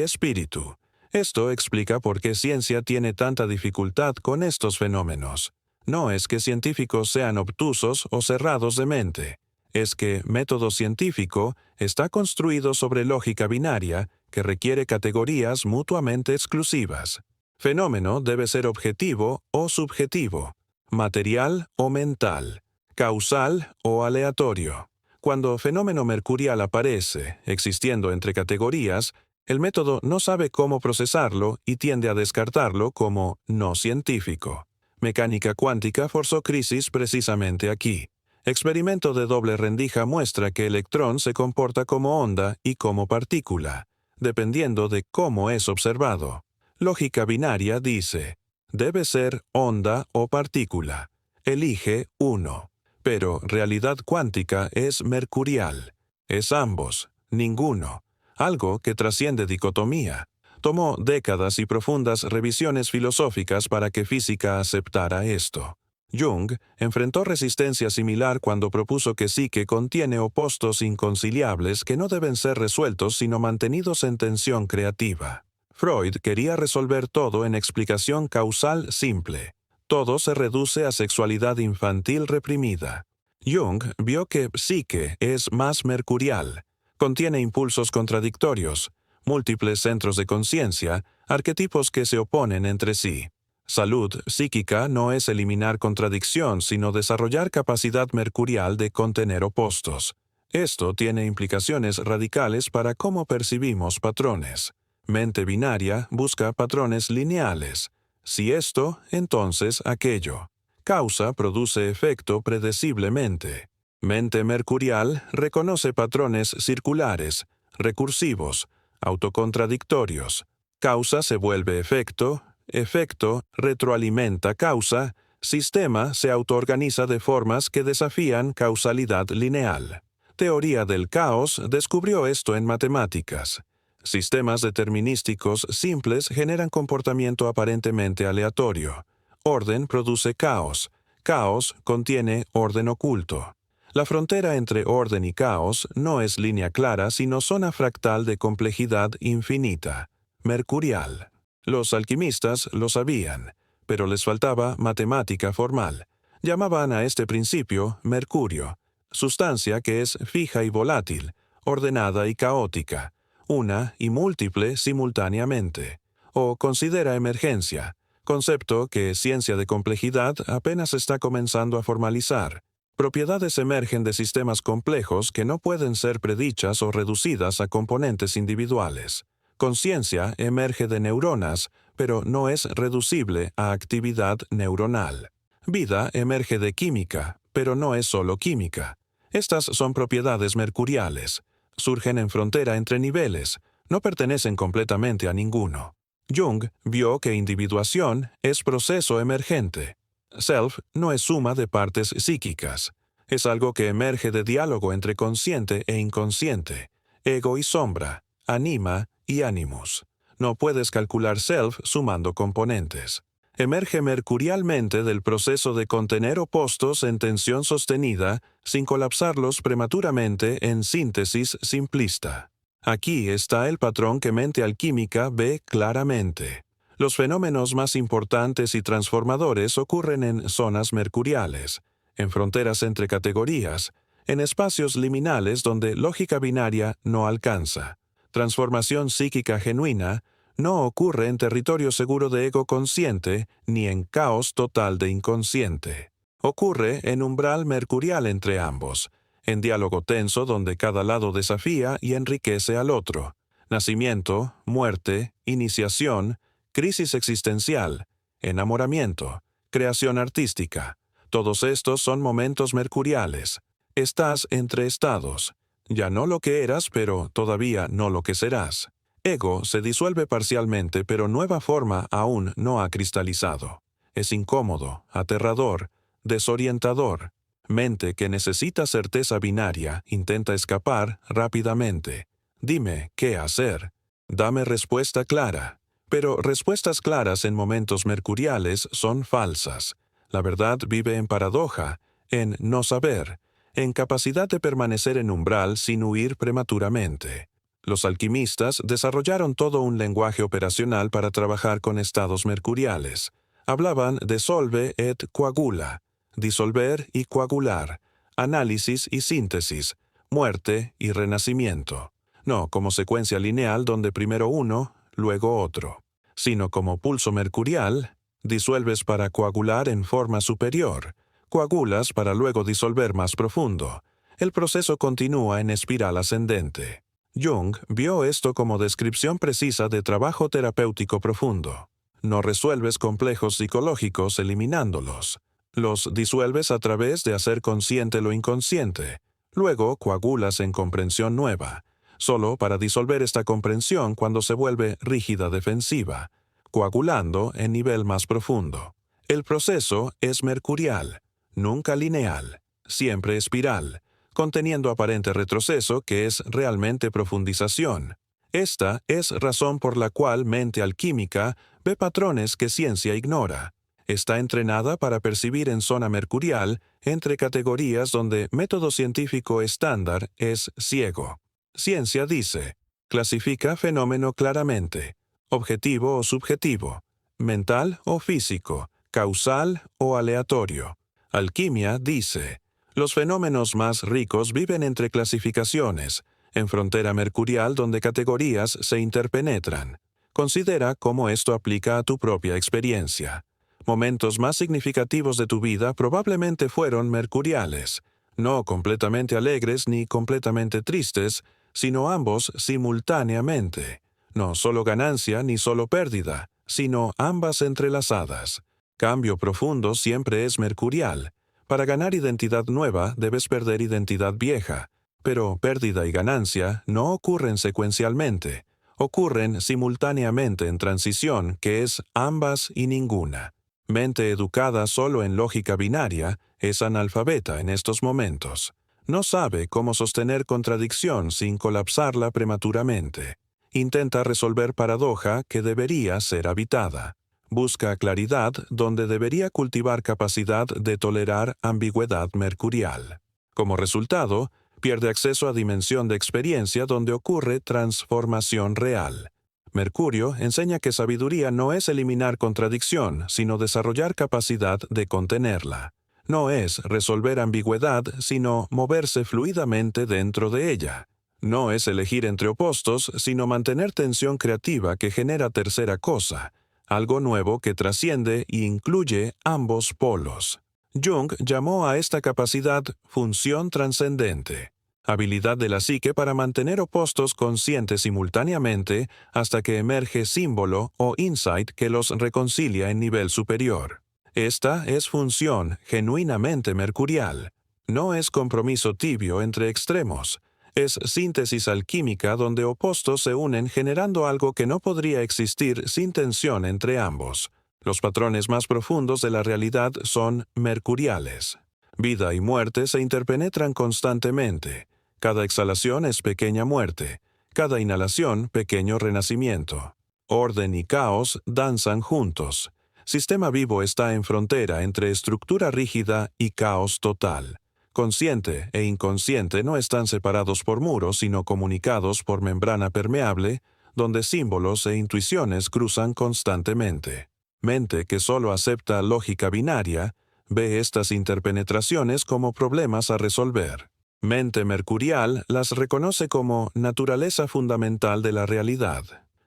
espíritu. Esto explica por qué ciencia tiene tanta dificultad con estos fenómenos. No es que científicos sean obtusos o cerrados de mente. Es que método científico está construido sobre lógica binaria que requiere categorías mutuamente exclusivas. Fenómeno debe ser objetivo o subjetivo, material o mental, causal o aleatorio. Cuando fenómeno mercurial aparece, existiendo entre categorías, el método no sabe cómo procesarlo y tiende a descartarlo como no científico. Mecánica cuántica forzó crisis precisamente aquí. Experimento de doble rendija muestra que el electrón se comporta como onda y como partícula, dependiendo de cómo es observado. Lógica binaria dice, debe ser onda o partícula. Elige uno. Pero realidad cuántica es mercurial. Es ambos, ninguno. Algo que trasciende dicotomía. Tomó décadas y profundas revisiones filosóficas para que física aceptara esto. Jung enfrentó resistencia similar cuando propuso que psique contiene opuestos inconciliables que no deben ser resueltos sino mantenidos en tensión creativa. Freud quería resolver todo en explicación causal simple. Todo se reduce a sexualidad infantil reprimida. Jung vio que psique es más mercurial. Contiene impulsos contradictorios, múltiples centros de conciencia, arquetipos que se oponen entre sí. Salud psíquica no es eliminar contradicción, sino desarrollar capacidad mercurial de contener opuestos. Esto tiene implicaciones radicales para cómo percibimos patrones. Mente binaria busca patrones lineales. Si esto, entonces aquello. Causa produce efecto predeciblemente. Mente mercurial reconoce patrones circulares, recursivos, autocontradictorios. Causa se vuelve efecto, efecto retroalimenta causa, sistema se autoorganiza de formas que desafían causalidad lineal. Teoría del caos descubrió esto en matemáticas. Sistemas determinísticos simples generan comportamiento aparentemente aleatorio. Orden produce caos. Caos contiene orden oculto. La frontera entre orden y caos no es línea clara, sino zona fractal de complejidad infinita, mercurial. Los alquimistas lo sabían, pero les faltaba matemática formal. Llamaban a este principio mercurio, sustancia que es fija y volátil, ordenada y caótica, una y múltiple simultáneamente, o considera emergencia, concepto que ciencia de complejidad apenas está comenzando a formalizar. Propiedades emergen de sistemas complejos que no pueden ser predichas o reducidas a componentes individuales. Conciencia emerge de neuronas, pero no es reducible a actividad neuronal. Vida emerge de química, pero no es solo química. Estas son propiedades mercuriales. Surgen en frontera entre niveles, no pertenecen completamente a ninguno. Jung vio que individuación es proceso emergente. Self no es suma de partes psíquicas. Es algo que emerge de diálogo entre consciente e inconsciente, ego y sombra, anima y animus. No puedes calcular self sumando componentes. Emerge mercurialmente del proceso de contener opuestos en tensión sostenida sin colapsarlos prematuramente en síntesis simplista. Aquí está el patrón que mente alquímica ve claramente. Los fenómenos más importantes y transformadores ocurren en zonas mercuriales, en fronteras entre categorías, en espacios liminales donde lógica binaria no alcanza. Transformación psíquica genuina no ocurre en territorio seguro de ego consciente ni en caos total de inconsciente. Ocurre en umbral mercurial entre ambos, en diálogo tenso donde cada lado desafía y enriquece al otro. Nacimiento, muerte, iniciación, crisis existencial, enamoramiento, creación artística. Todos estos son momentos mercuriales. Estás entre estados. Ya no lo que eras, pero todavía no lo que serás. Ego se disuelve parcialmente, pero nueva forma aún no ha cristalizado. Es incómodo, aterrador, desorientador. Mente que necesita certeza binaria intenta escapar rápidamente. Dime qué hacer. Dame respuesta clara. Pero respuestas claras en momentos mercuriales son falsas. La verdad vive en paradoja, en no saber, en capacidad de permanecer en umbral sin huir prematuramente. Los alquimistas desarrollaron todo un lenguaje operacional para trabajar con estados mercuriales. Hablaban de solve et coagula, disolver y coagular, análisis y síntesis, muerte y renacimiento. No como secuencia lineal donde primero uno, luego otro, sino como pulso mercurial, disuelves para coagular en forma superior, coagulas para luego disolver más profundo. El proceso continúa en espiral ascendente. Jung vio esto como descripción precisa de trabajo terapéutico profundo. No resuelves complejos psicológicos eliminándolos. Los disuelves a través de hacer consciente lo inconsciente. Luego coagulas en comprensión nueva, solo para disolver esta comprensión cuando se vuelve rígida defensiva, coagulando en nivel más profundo. El proceso es mercurial, nunca lineal, siempre espiral, conteniendo aparente retroceso que es realmente profundización. Esta es razón por la cual mente alquímica ve patrones que ciencia ignora. Está entrenada para percibir en zona mercurial entre categorías donde método científico estándar es ciego. Ciencia dice, clasifica fenómeno claramente, objetivo o subjetivo, mental o físico, causal o aleatorio. Alquimia dice, los fenómenos más ricos viven entre clasificaciones, en frontera mercurial donde categorías se interpenetran. Considera cómo esto aplica a tu propia experiencia. Momentos más significativos de tu vida probablemente fueron mercuriales, no completamente alegres ni completamente tristes, sino ambos simultáneamente. No solo ganancia ni solo pérdida, sino ambas entrelazadas. Cambio profundo siempre es mercurial. Para ganar identidad nueva debes perder identidad vieja, pero pérdida y ganancia no ocurren secuencialmente, ocurren simultáneamente en transición que es ambas y ninguna. Mente educada solo en lógica binaria es analfabeta en estos momentos. No sabe cómo sostener contradicción sin colapsarla prematuramente. Intenta resolver paradoja que debería ser habitada. Busca claridad donde debería cultivar capacidad de tolerar ambigüedad mercurial. Como resultado, pierde acceso a dimensión de experiencia donde ocurre transformación real. Mercurio enseña que sabiduría no es eliminar contradicción, sino desarrollar capacidad de contenerla. No es resolver ambigüedad, sino moverse fluidamente dentro de ella. No es elegir entre opuestos, sino mantener tensión creativa que genera tercera cosa, algo nuevo que trasciende e incluye ambos polos. Jung llamó a esta capacidad función trascendente, habilidad de la psique para mantener opuestos conscientes simultáneamente hasta que emerge símbolo o insight que los reconcilia en nivel superior. Esta es función genuinamente mercurial. No es compromiso tibio entre extremos. Es síntesis alquímica donde opuestos se unen generando algo que no podría existir sin tensión entre ambos. Los patrones más profundos de la realidad son mercuriales. Vida y muerte se interpenetran constantemente. Cada exhalación es pequeña muerte. Cada inhalación, pequeño renacimiento. Orden y caos danzan juntos. Sistema vivo está en frontera entre estructura rígida y caos total. Consciente e inconsciente no están separados por muros, sino comunicados por membrana permeable, donde símbolos e intuiciones cruzan constantemente. Mente que solo acepta lógica binaria, ve estas interpenetraciones como problemas a resolver. Mente mercurial las reconoce como naturaleza fundamental de la realidad.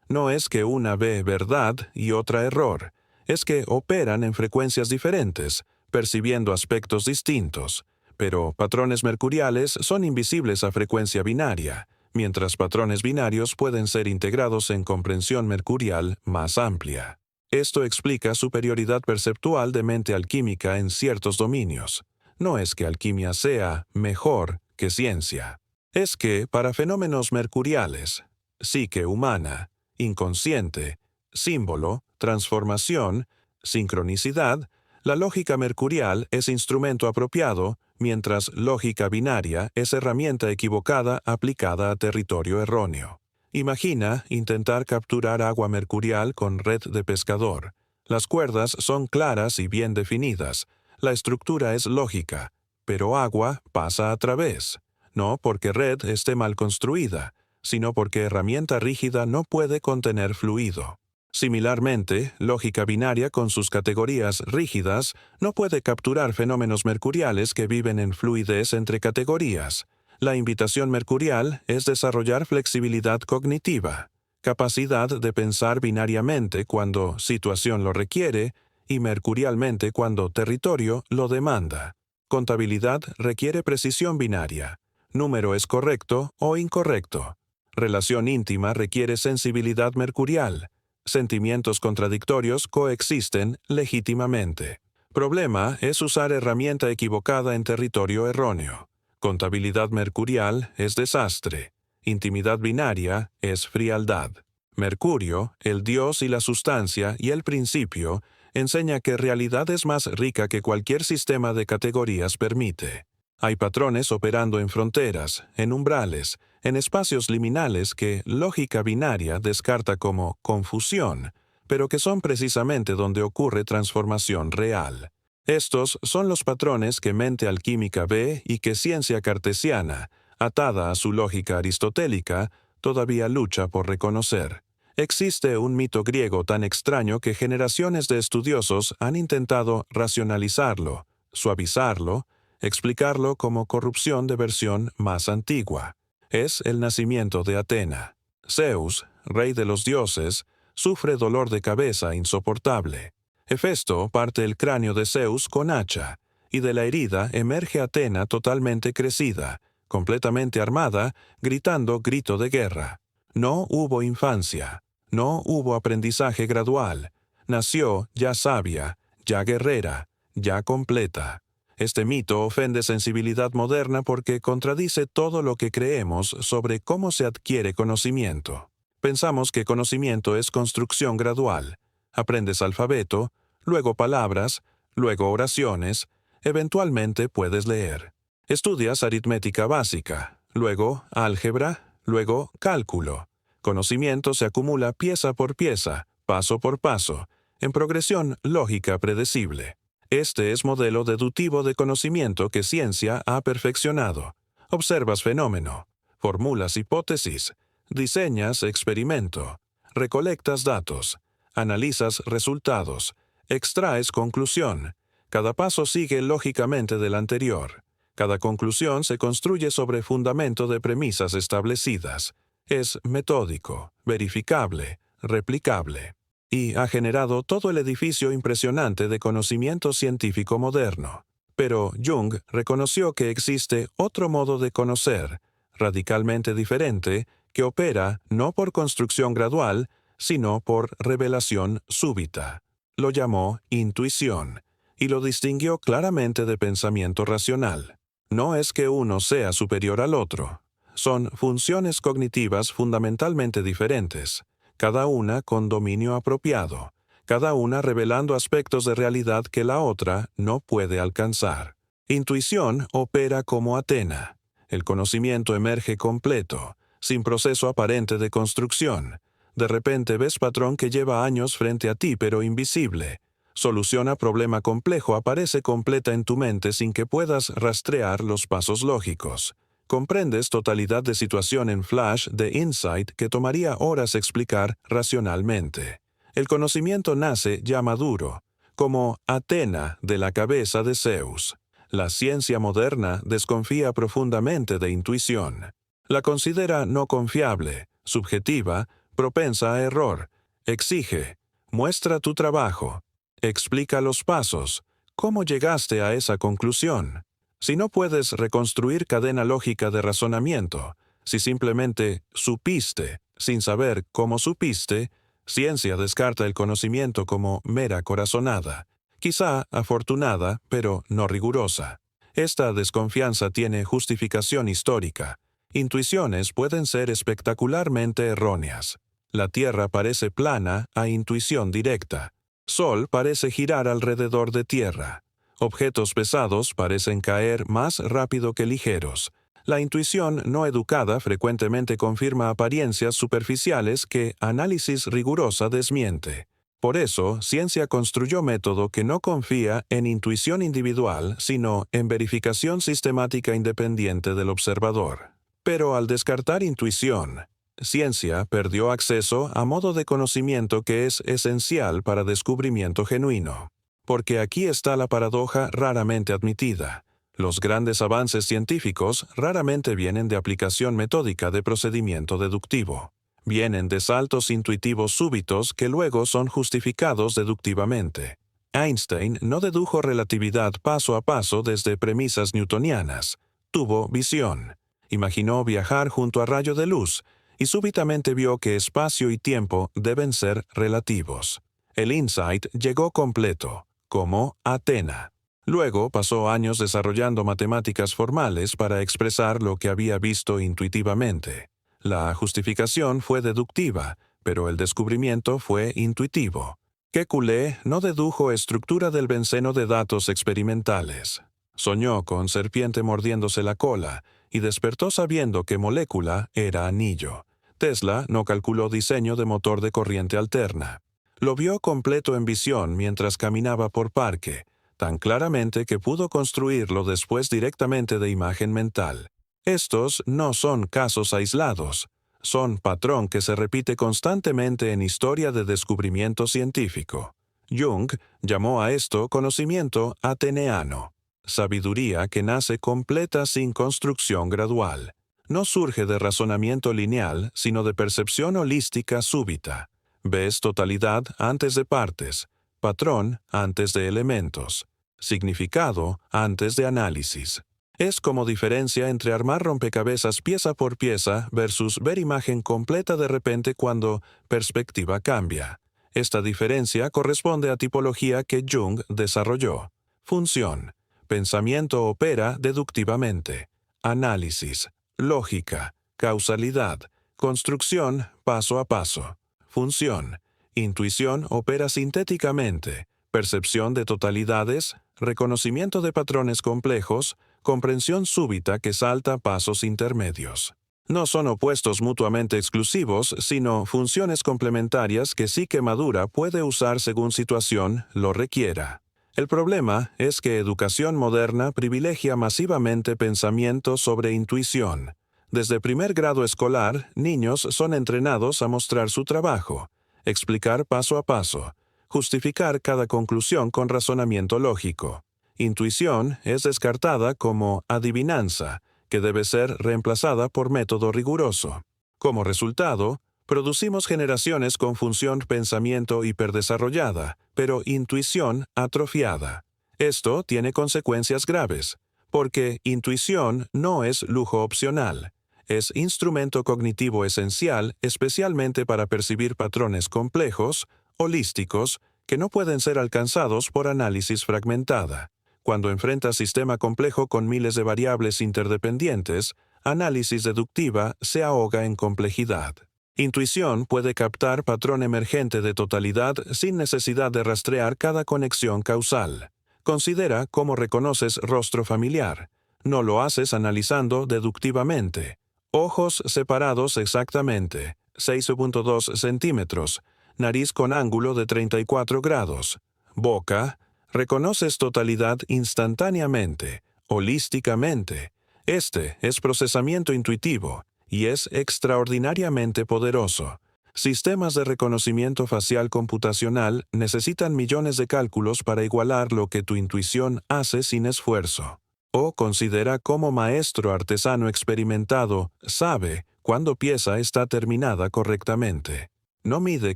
No es que una ve verdad y otra error, es que operan en frecuencias diferentes, percibiendo aspectos distintos, pero patrones mercuriales son invisibles a frecuencia binaria, mientras patrones binarios pueden ser integrados en comprensión mercurial más amplia. Esto explica superioridad perceptual de mente alquímica en ciertos dominios. No es que alquimia sea mejor que ciencia. Es que, para fenómenos mercuriales, psique humana, inconsciente, símbolo, transformación, sincronicidad, la lógica mercurial es instrumento apropiado, mientras lógica binaria es herramienta equivocada aplicada a territorio erróneo. Imagina intentar capturar agua mercurial con red de pescador. Las cuerdas son claras y bien definidas. La estructura es lógica, pero agua pasa a través. No porque red esté mal construida, sino porque herramienta rígida no puede contener fluido. Similarmente, lógica binaria con sus categorías rígidas no puede capturar fenómenos mercuriales que viven en fluidez entre categorías. La invitación mercurial es desarrollar flexibilidad cognitiva, capacidad de pensar binariamente cuando situación lo requiere y mercurialmente cuando territorio lo demanda. Contabilidad requiere precisión binaria. Número es correcto o incorrecto. Relación íntima requiere sensibilidad mercurial. Sentimientos contradictorios coexisten legítimamente. Problema es usar herramienta equivocada en territorio erróneo. Contabilidad mercurial es desastre. Intimidad binaria es frialdad. Mercurio, el dios y la sustancia y el principio, enseña que realidad es más rica que cualquier sistema de categorías permite. Hay patrones operando en fronteras, en umbrales, en espacios liminales que lógica binaria descarta como confusión, pero que son precisamente donde ocurre transformación real. Estos son los patrones que mente alquímica ve y que ciencia cartesiana, atada a su lógica aristotélica, todavía lucha por reconocer. Existe un mito griego tan extraño que generaciones de estudiosos han intentado racionalizarlo, suavizarlo, explicarlo como corrupción de versión más antigua. Es el nacimiento de Atena. Zeus, rey de los dioses, sufre dolor de cabeza insoportable. Hefesto parte el cráneo de Zeus con hacha, y de la herida emerge Atena totalmente crecida, completamente armada, gritando grito de guerra. No hubo infancia, no hubo aprendizaje gradual. Nació ya sabia, ya guerrera, ya completa. Este mito ofende sensibilidad moderna porque contradice todo lo que creemos sobre cómo se adquiere conocimiento. Pensamos que conocimiento es construcción gradual. Aprendes alfabeto, luego palabras, luego oraciones, eventualmente puedes leer. Estudias aritmética básica, luego álgebra, luego cálculo. Conocimiento se acumula pieza por pieza, paso por paso, en progresión lógica predecible. Este es modelo deductivo de conocimiento que ciencia ha perfeccionado. Observas fenómeno, formulas hipótesis, diseñas experimento, recolectas datos, analizas resultados, extraes conclusión. Cada paso sigue lógicamente del anterior. Cada conclusión se construye sobre fundamento de premisas establecidas. Es metódico, verificable, replicable. Y ha generado todo el edificio impresionante de conocimiento científico moderno. Pero Jung reconoció que existe otro modo de conocer, radicalmente diferente, que opera no por construcción gradual, sino por revelación súbita. Lo llamó intuición, y lo distinguió claramente de pensamiento racional. No es que uno sea superior al otro. Son funciones cognitivas fundamentalmente diferentes, cada una con dominio apropiado, cada una revelando aspectos de realidad que la otra no puede alcanzar. Intuición opera como Atena. El conocimiento emerge completo, sin proceso aparente de construcción. De repente ves patrón que lleva años frente a ti pero invisible. Soluciona problema complejo aparece completa en tu mente sin que puedas rastrear los pasos lógicos. Comprendes totalidad de situación en flash de insight que tomaría horas explicar racionalmente. El conocimiento nace ya maduro, como Atena de la cabeza de Zeus. La ciencia moderna desconfía profundamente de intuición. La considera no confiable, subjetiva, propensa a error. Exige, muestra tu trabajo, explica los pasos, cómo llegaste a esa conclusión. Si no puedes reconstruir cadena lógica de razonamiento, si simplemente supiste sin saber cómo supiste, ciencia descarta el conocimiento como mera corazonada, quizá afortunada, pero no rigurosa. Esta desconfianza tiene justificación histórica. Intuiciones pueden ser espectacularmente erróneas. La Tierra parece plana a intuición directa. Sol parece girar alrededor de Tierra. Objetos pesados parecen caer más rápido que ligeros. La intuición no educada frecuentemente confirma apariencias superficiales que análisis rigurosa desmiente. Por eso, ciencia construyó método que no confía en intuición individual, sino en verificación sistemática independiente del observador. Pero al descartar intuición, ciencia perdió acceso a modo de conocimiento que es esencial para descubrimiento genuino. Porque aquí está la paradoja raramente admitida. Los grandes avances científicos raramente vienen de aplicación metódica de procedimiento deductivo. Vienen de saltos intuitivos súbitos que luego son justificados deductivamente. Einstein no dedujo relatividad paso a paso desde premisas newtonianas. Tuvo visión. Imaginó viajar junto a rayo de luz y súbitamente vio que espacio y tiempo deben ser relativos. El insight llegó completo, como Atena. Luego pasó años desarrollando matemáticas formales para expresar lo que había visto intuitivamente. La justificación fue deductiva, pero el descubrimiento fue intuitivo. Kekulé no dedujo estructura del benceno de datos experimentales. Soñó con serpiente mordiéndose la cola y despertó sabiendo que molécula era anillo. Tesla no calculó diseño de motor de corriente alterna. Lo vio completo en visión mientras caminaba por parque, tan claramente que pudo construirlo después directamente de imagen mental. Estos no son casos aislados, son patrón que se repite constantemente en historia de descubrimiento científico. Jung llamó a esto conocimiento ateneano, sabiduría que nace completa sin construcción gradual. No surge de razonamiento lineal, sino de percepción holística súbita. Ves totalidad antes de partes, patrón antes de elementos, significado antes de análisis. Es como diferencia entre armar rompecabezas pieza por pieza versus ver imagen completa de repente cuando perspectiva cambia. Esta diferencia corresponde a tipología que Jung desarrolló. Función. Pensamiento opera deductivamente. Análisis. Lógica. Causalidad. Construcción paso a paso. Función. Intuición opera sintéticamente. Percepción de totalidades, reconocimiento de patrones complejos, comprensión súbita que salta pasos intermedios. No son opuestos mutuamente exclusivos, sino funciones complementarias que Psique madura puede usar según situación lo requiera. El problema es que educación moderna privilegia masivamente pensamiento sobre intuición. Desde primer grado escolar, niños son entrenados a mostrar su trabajo, explicar paso a paso, justificar cada conclusión con razonamiento lógico. Intuición es descartada como adivinanza, que debe ser reemplazada por método riguroso. Como resultado, producimos generaciones con función pensamiento hiperdesarrollada, pero intuición atrofiada. Esto tiene consecuencias graves, porque intuición no es lujo opcional. Es instrumento cognitivo esencial, especialmente para percibir patrones complejos, holísticos, que no pueden ser alcanzados por análisis fragmentada. Cuando enfrenta sistema complejo con miles de variables interdependientes, análisis deductiva se ahoga en complejidad. Intuición puede captar patrón emergente de totalidad sin necesidad de rastrear cada conexión causal. Considera cómo reconoces rostro familiar. No lo haces analizando deductivamente. Ojos separados exactamente, 6.2 centímetros, nariz con ángulo de 34 grados. Boca, reconoces totalidad instantáneamente, holísticamente. Este es procesamiento intuitivo y es extraordinariamente poderoso. Sistemas de reconocimiento facial computacional necesitan millones de cálculos para igualar lo que tu intuición hace sin esfuerzo. O considera cómo maestro artesano experimentado sabe cuándo pieza está terminada correctamente. No mide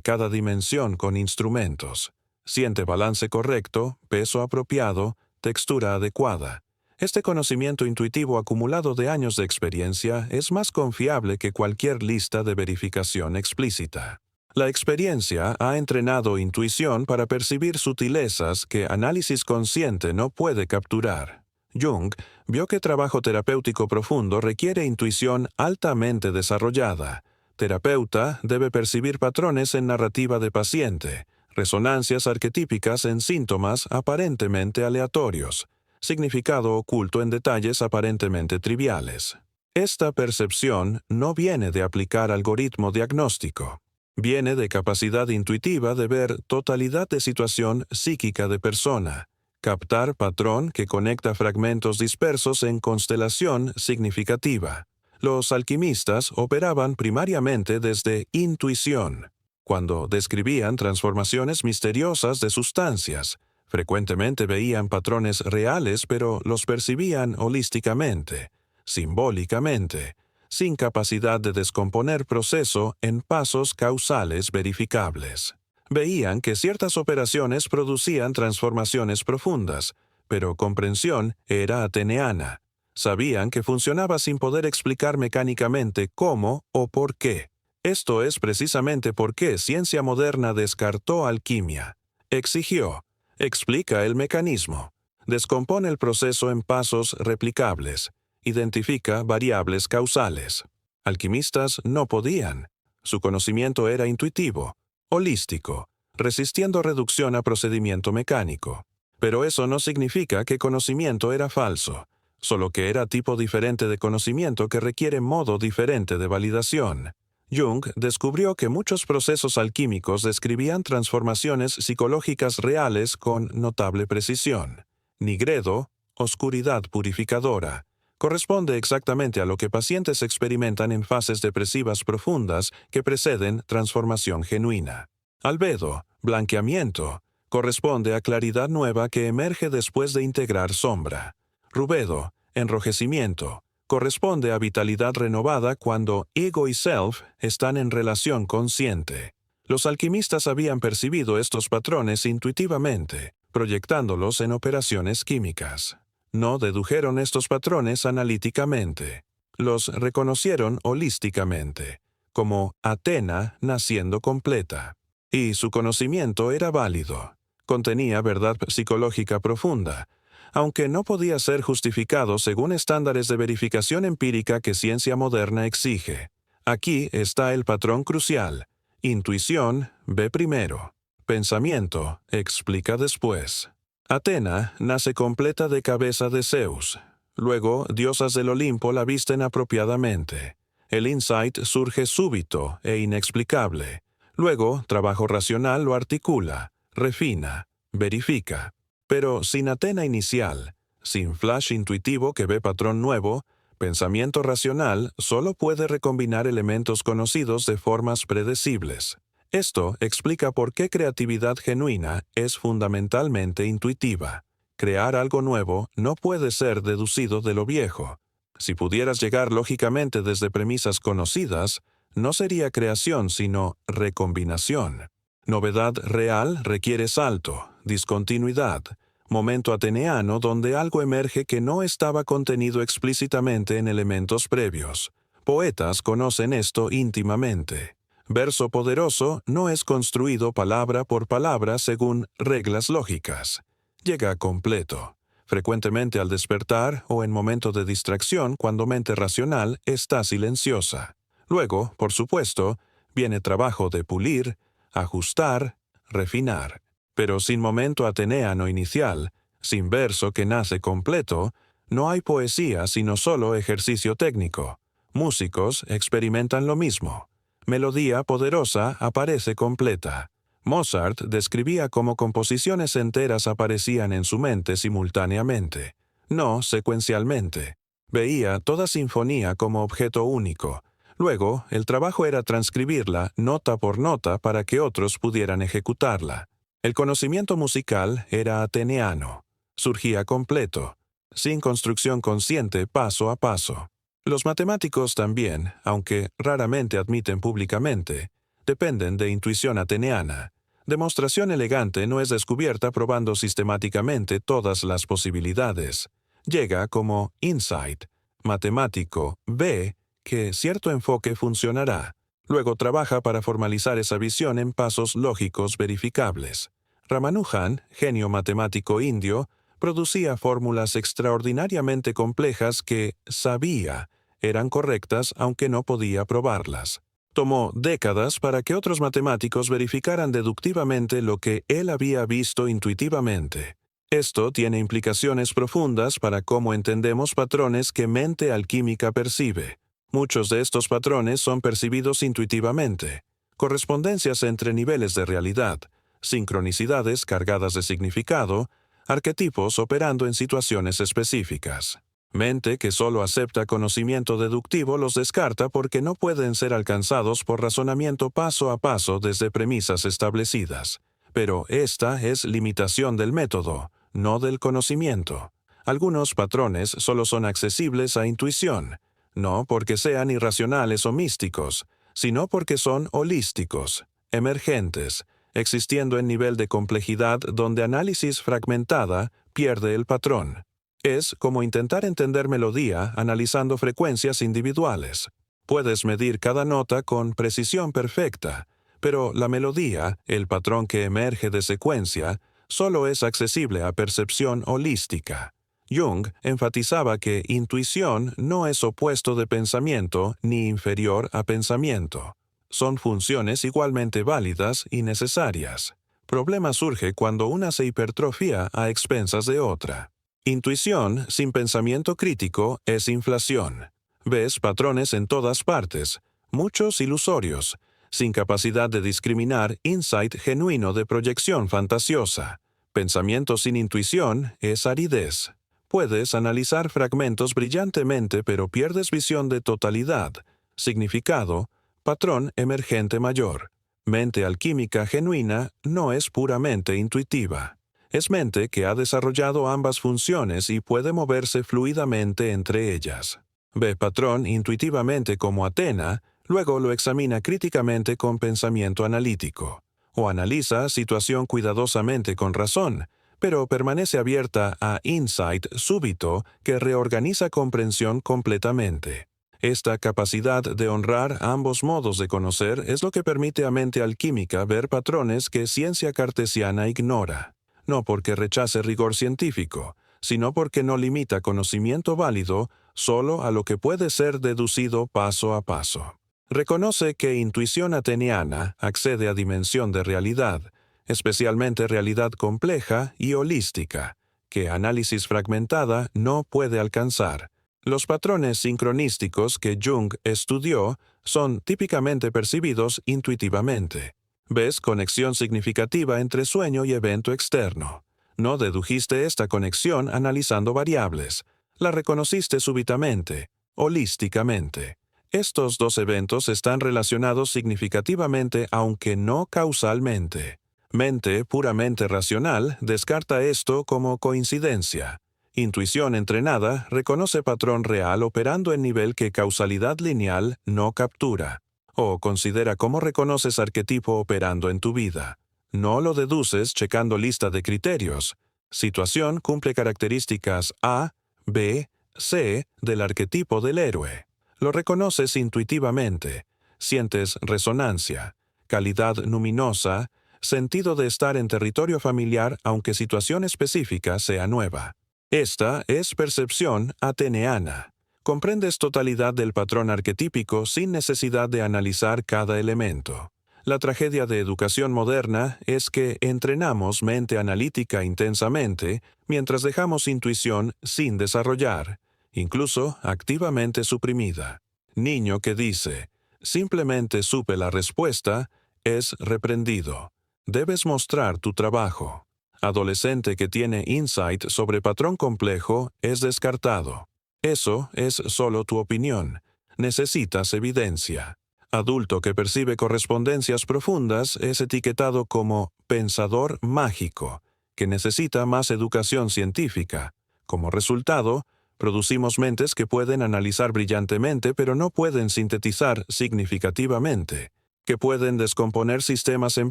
cada dimensión con instrumentos. Siente balance correcto, peso apropiado, textura adecuada. Este conocimiento intuitivo acumulado de años de experiencia es más confiable que cualquier lista de verificación explícita. La experiencia ha entrenado intuición para percibir sutilezas que análisis consciente no puede capturar. Jung vio que trabajo terapéutico profundo requiere intuición altamente desarrollada. Terapeuta debe percibir patrones en narrativa de paciente, resonancias arquetípicas en síntomas aparentemente aleatorios, significado oculto en detalles aparentemente triviales. Esta percepción no viene de aplicar algoritmo diagnóstico. Viene de capacidad intuitiva de ver totalidad de situación psíquica de persona, captar patrón que conecta fragmentos dispersos en constelación significativa. Los alquimistas operaban primariamente desde intuición, cuando describían transformaciones misteriosas de sustancias. Frecuentemente veían patrones reales, pero los percibían holísticamente, simbólicamente, sin capacidad de descomponer proceso en pasos causales verificables. Veían que ciertas operaciones producían transformaciones profundas, pero comprensión era ateneana. Sabían que funcionaba sin poder explicar mecánicamente cómo o por qué. Esto es precisamente por qué ciencia moderna descartó alquimia. Exigió: explica el mecanismo, descompone el proceso en pasos replicables, identifica variables causales. Alquimistas no podían. Su conocimiento era intuitivo, holístico, resistiendo reducción a procedimiento mecánico. Pero eso no significa que conocimiento era falso, solo que era tipo diferente de conocimiento que requiere modo diferente de validación. Jung descubrió que muchos procesos alquímicos describían transformaciones psicológicas reales con notable precisión. Nigredo, oscuridad purificadora, corresponde exactamente a lo que pacientes experimentan en fases depresivas profundas que preceden transformación genuina. Albedo, blanqueamiento, corresponde a claridad nueva que emerge después de integrar sombra. Rubedo, enrojecimiento, corresponde a vitalidad renovada cuando ego y self están en relación consciente. Los alquimistas habían percibido estos patrones intuitivamente, proyectándolos en operaciones químicas. No dedujeron estos patrones analíticamente. Los reconocieron holísticamente, como Atena naciendo completa. Y su conocimiento era válido. Contenía verdad psicológica profunda, aunque no podía ser justificado según estándares de verificación empírica que ciencia moderna exige. Aquí está el patrón crucial. Intuición ve primero. Pensamiento explica después. Atena nace completa de cabeza de Zeus. Luego, diosas del Olimpo la visten apropiadamente. El insight surge súbito e inexplicable. Luego, trabajo racional lo articula, refina, verifica. Pero sin Atena inicial, sin flash intuitivo que ve patrón nuevo, pensamiento racional solo puede recombinar elementos conocidos de formas predecibles. Esto explica por qué creatividad genuina es fundamentalmente intuitiva. Crear algo nuevo no puede ser deducido de lo viejo. Si pudieras llegar lógicamente desde premisas conocidas, no sería creación sino recombinación. Novedad real requiere salto, discontinuidad, momento ateneano donde algo emerge que no estaba contenido explícitamente en elementos previos. Poetas conocen esto íntimamente. Verso poderoso no es construido palabra por palabra según reglas lógicas. Llega completo, frecuentemente al despertar o en momento de distracción cuando mente racional está silenciosa. Luego, por supuesto, viene trabajo de pulir, ajustar, refinar. Pero sin momento ateneano inicial, sin verso que nace completo, no hay poesía sino solo ejercicio técnico. Músicos experimentan lo mismo. Melodía poderosa aparece completa. Mozart describía cómo composiciones enteras aparecían en su mente simultáneamente, no secuencialmente. Veía toda sinfonía como objeto único. Luego, el trabajo era transcribirla nota por nota para que otros pudieran ejecutarla. El conocimiento musical era ateneano. Surgía completo, sin construcción consciente paso a paso. Los matemáticos también, aunque raramente admiten públicamente, dependen de intuición ateneana. Demostración elegante no es descubierta probando sistemáticamente todas las posibilidades. Llega como insight. Matemático ve que cierto enfoque funcionará. Luego trabaja para formalizar esa visión en pasos lógicos verificables. Ramanujan, genio matemático indio, producía fórmulas extraordinariamente complejas que sabía eran correctas aunque no podía probarlas. Tomó décadas para que otros matemáticos verificaran deductivamente lo que él había visto intuitivamente. Esto tiene implicaciones profundas para cómo entendemos patrones que mente alquímica percibe. Muchos de estos patrones son percibidos intuitivamente. Correspondencias entre niveles de realidad, sincronicidades cargadas de significado, arquetipos operando en situaciones específicas. Mente que solo acepta conocimiento deductivo los descarta porque no pueden ser alcanzados por razonamiento paso a paso desde premisas establecidas. Pero esta es limitación del método, no del conocimiento. Algunos patrones solo son accesibles a intuición, no porque sean irracionales o místicos, sino porque son holísticos, emergentes, existiendo en nivel de complejidad donde análisis fragmentada pierde el patrón. Es como intentar entender melodía analizando frecuencias individuales. Puedes medir cada nota con precisión perfecta, pero la melodía, el patrón que emerge de secuencia, solo es accesible a percepción holística. Jung enfatizaba que intuición no es opuesto de pensamiento ni inferior a pensamiento. Son funciones igualmente válidas y necesarias. Problema surge cuando una se hipertrofia a expensas de otra. Intuición sin pensamiento crítico es inflación. Ves patrones en todas partes, muchos ilusorios, sin capacidad de discriminar insight genuino de proyección fantasiosa. Pensamiento sin intuición es aridez. Puedes analizar fragmentos brillantemente pero pierdes visión de totalidad, significado, patrón emergente mayor. Mente alquímica genuina no es puramente intuitiva. Es mente que ha desarrollado ambas funciones y puede moverse fluidamente entre ellas. Ve patrón intuitivamente como Atena, luego lo examina críticamente con pensamiento analítico. O analiza situación cuidadosamente con razón, pero permanece abierta a insight súbito que reorganiza comprensión completamente. Esta capacidad de honrar ambos modos de conocer es lo que permite a mente alquímica ver patrones que ciencia cartesiana ignora. No porque rechace rigor científico, sino porque no limita conocimiento válido solo a lo que puede ser deducido paso a paso. Reconoce que intuición ateniana accede a dimensión de realidad, especialmente realidad compleja y holística, que análisis fragmentada no puede alcanzar. Los patrones sincronísticos que Jung estudió son típicamente percibidos intuitivamente. Ves conexión significativa entre sueño y evento externo. No dedujiste esta conexión analizando variables. La reconociste súbitamente, holísticamente. Estos dos eventos están relacionados significativamente aunque no causalmente. Mente puramente racional descarta esto como coincidencia. Intuición entrenada reconoce patrón real operando en nivel que causalidad lineal no captura. O considera cómo reconoces arquetipo operando en tu vida. No lo deduces checando lista de criterios. Situación cumple características A, B, C del arquetipo del héroe. Lo reconoces intuitivamente. Sientes resonancia, calidad luminosa, sentido de estar en territorio familiar aunque situación específica sea nueva. Esta es percepción ateneana. Comprendes totalidad del patrón arquetípico sin necesidad de analizar cada elemento. La tragedia de educación moderna es que entrenamos mente analítica intensamente mientras dejamos intuición sin desarrollar, incluso activamente suprimida. Niño que dice, simplemente supe la respuesta, es reprendido. Debes mostrar tu trabajo. Adolescente que tiene insight sobre patrón complejo es descartado. Eso es solo tu opinión. Necesitas evidencia. Adulto que percibe correspondencias profundas es etiquetado como pensador mágico, que necesita más educación científica. Como resultado, producimos mentes que pueden analizar brillantemente pero no pueden sintetizar significativamente, que pueden descomponer sistemas en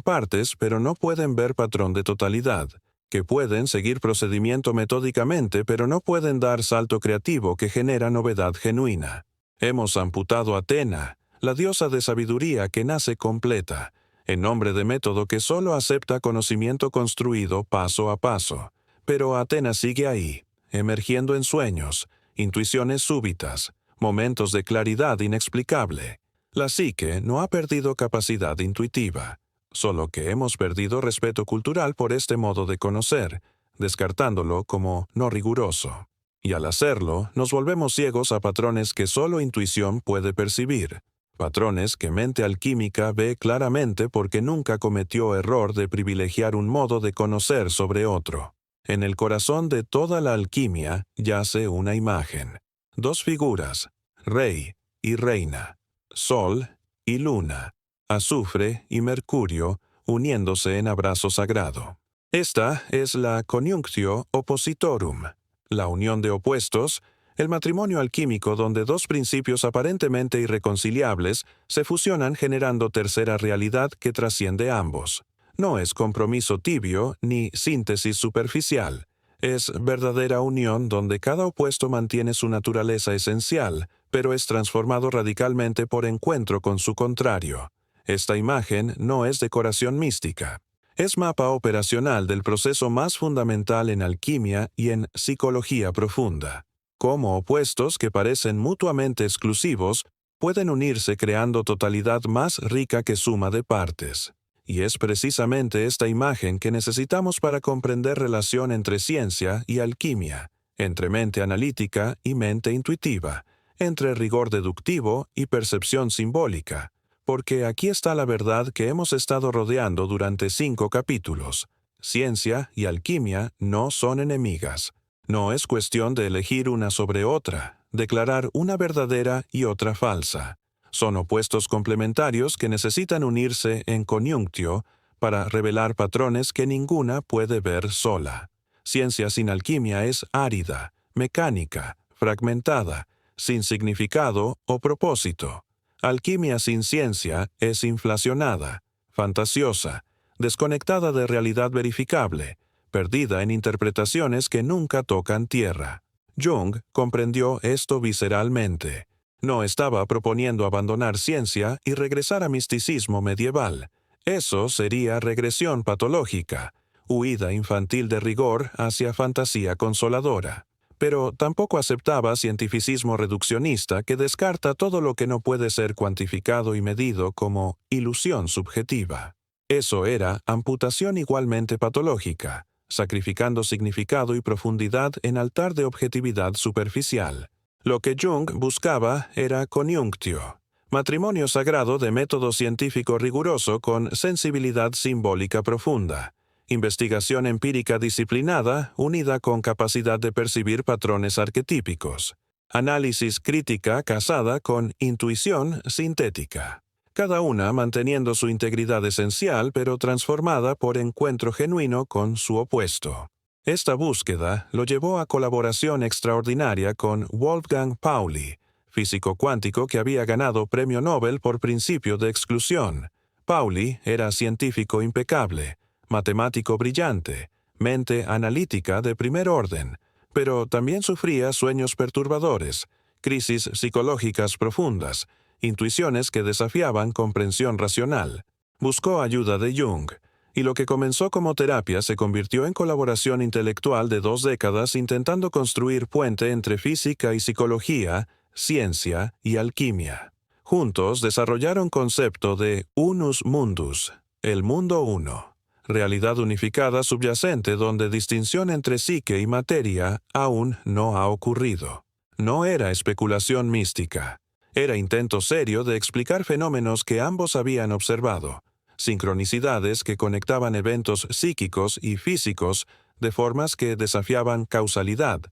partes pero no pueden ver patrón de totalidad, que pueden seguir procedimiento metódicamente pero no pueden dar salto creativo que genera novedad genuina. Hemos amputado a Athena, la diosa de sabiduría que nace completa, en nombre de método que solo acepta conocimiento construido paso a paso. Pero Athena sigue ahí, emergiendo en sueños, intuiciones súbitas, momentos de claridad inexplicable. La psique no ha perdido capacidad intuitiva, solo que hemos perdido respeto cultural por este modo de conocer, descartándolo como no riguroso. Y al hacerlo, nos volvemos ciegos a patrones que solo intuición puede percibir, patrones que mente alquímica ve claramente porque nunca cometió error de privilegiar un modo de conocer sobre otro. En el corazón de toda la alquimia yace una imagen. Dos figuras, rey y reina, sol y luna, azufre y mercurio, uniéndose en abrazo sagrado. Esta es la conjunctio oppositorum, la unión de opuestos, el matrimonio alquímico donde dos principios aparentemente irreconciliables se fusionan generando tercera realidad que trasciende ambos. No es compromiso tibio ni síntesis superficial. Es verdadera unión donde cada opuesto mantiene su naturaleza esencial, pero es transformado radicalmente por encuentro con su contrario. Esta imagen no es decoración mística. Es mapa operacional del proceso más fundamental en alquimia y en psicología profunda. Cómo opuestos que parecen mutuamente exclusivos pueden unirse creando totalidad más rica que suma de partes. Y es precisamente esta imagen que necesitamos para comprender relación entre ciencia y alquimia, entre mente analítica y mente intuitiva, entre rigor deductivo y percepción simbólica, porque aquí está la verdad que hemos estado rodeando durante 5 capítulos. Ciencia y alquimia no son enemigas. No es cuestión de elegir una sobre otra, declarar una verdadera y otra falsa. Son opuestos complementarios que necesitan unirse en conjunctio para revelar patrones que ninguna puede ver sola. Ciencia sin alquimia es árida, mecánica, fragmentada, sin significado o propósito. Alquimia sin ciencia es inflacionada, fantasiosa, desconectada de realidad verificable, perdida en interpretaciones que nunca tocan tierra. Jung comprendió esto visceralmente. No estaba proponiendo abandonar ciencia y regresar a misticismo medieval. Eso sería regresión patológica, huida infantil de rigor hacia fantasía consoladora. Pero tampoco aceptaba cientificismo reduccionista que descarta todo lo que no puede ser cuantificado y medido como ilusión subjetiva. Eso era amputación igualmente patológica, sacrificando significado y profundidad en altar de objetividad superficial. Lo que Jung buscaba era conjunctio, matrimonio sagrado de método científico riguroso con sensibilidad simbólica profunda, investigación empírica disciplinada unida con capacidad de percibir patrones arquetípicos, análisis crítica casada con intuición sintética. Cada una manteniendo su integridad esencial pero transformada por encuentro genuino con su opuesto. Esta búsqueda lo llevó a colaboración extraordinaria con Wolfgang Pauli, físico cuántico que había ganado premio Nobel por principio de exclusión. Pauli era científico impecable, matemático brillante, mente analítica de primer orden, pero también sufría sueños perturbadores, crisis psicológicas profundas, intuiciones que desafiaban comprensión racional. Buscó ayuda de Jung, y lo que comenzó como terapia se convirtió en colaboración intelectual de 2 décadas intentando construir puente entre física y psicología, ciencia y alquimia. Juntos desarrollaron concepto de unus mundus, el mundo uno, realidad unificada subyacente donde distinción entre psique y materia aún no ha ocurrido. No era especulación mística, era intento serio de explicar fenómenos que ambos habían observado, sincronicidades que conectaban eventos psíquicos y físicos de formas que desafiaban causalidad,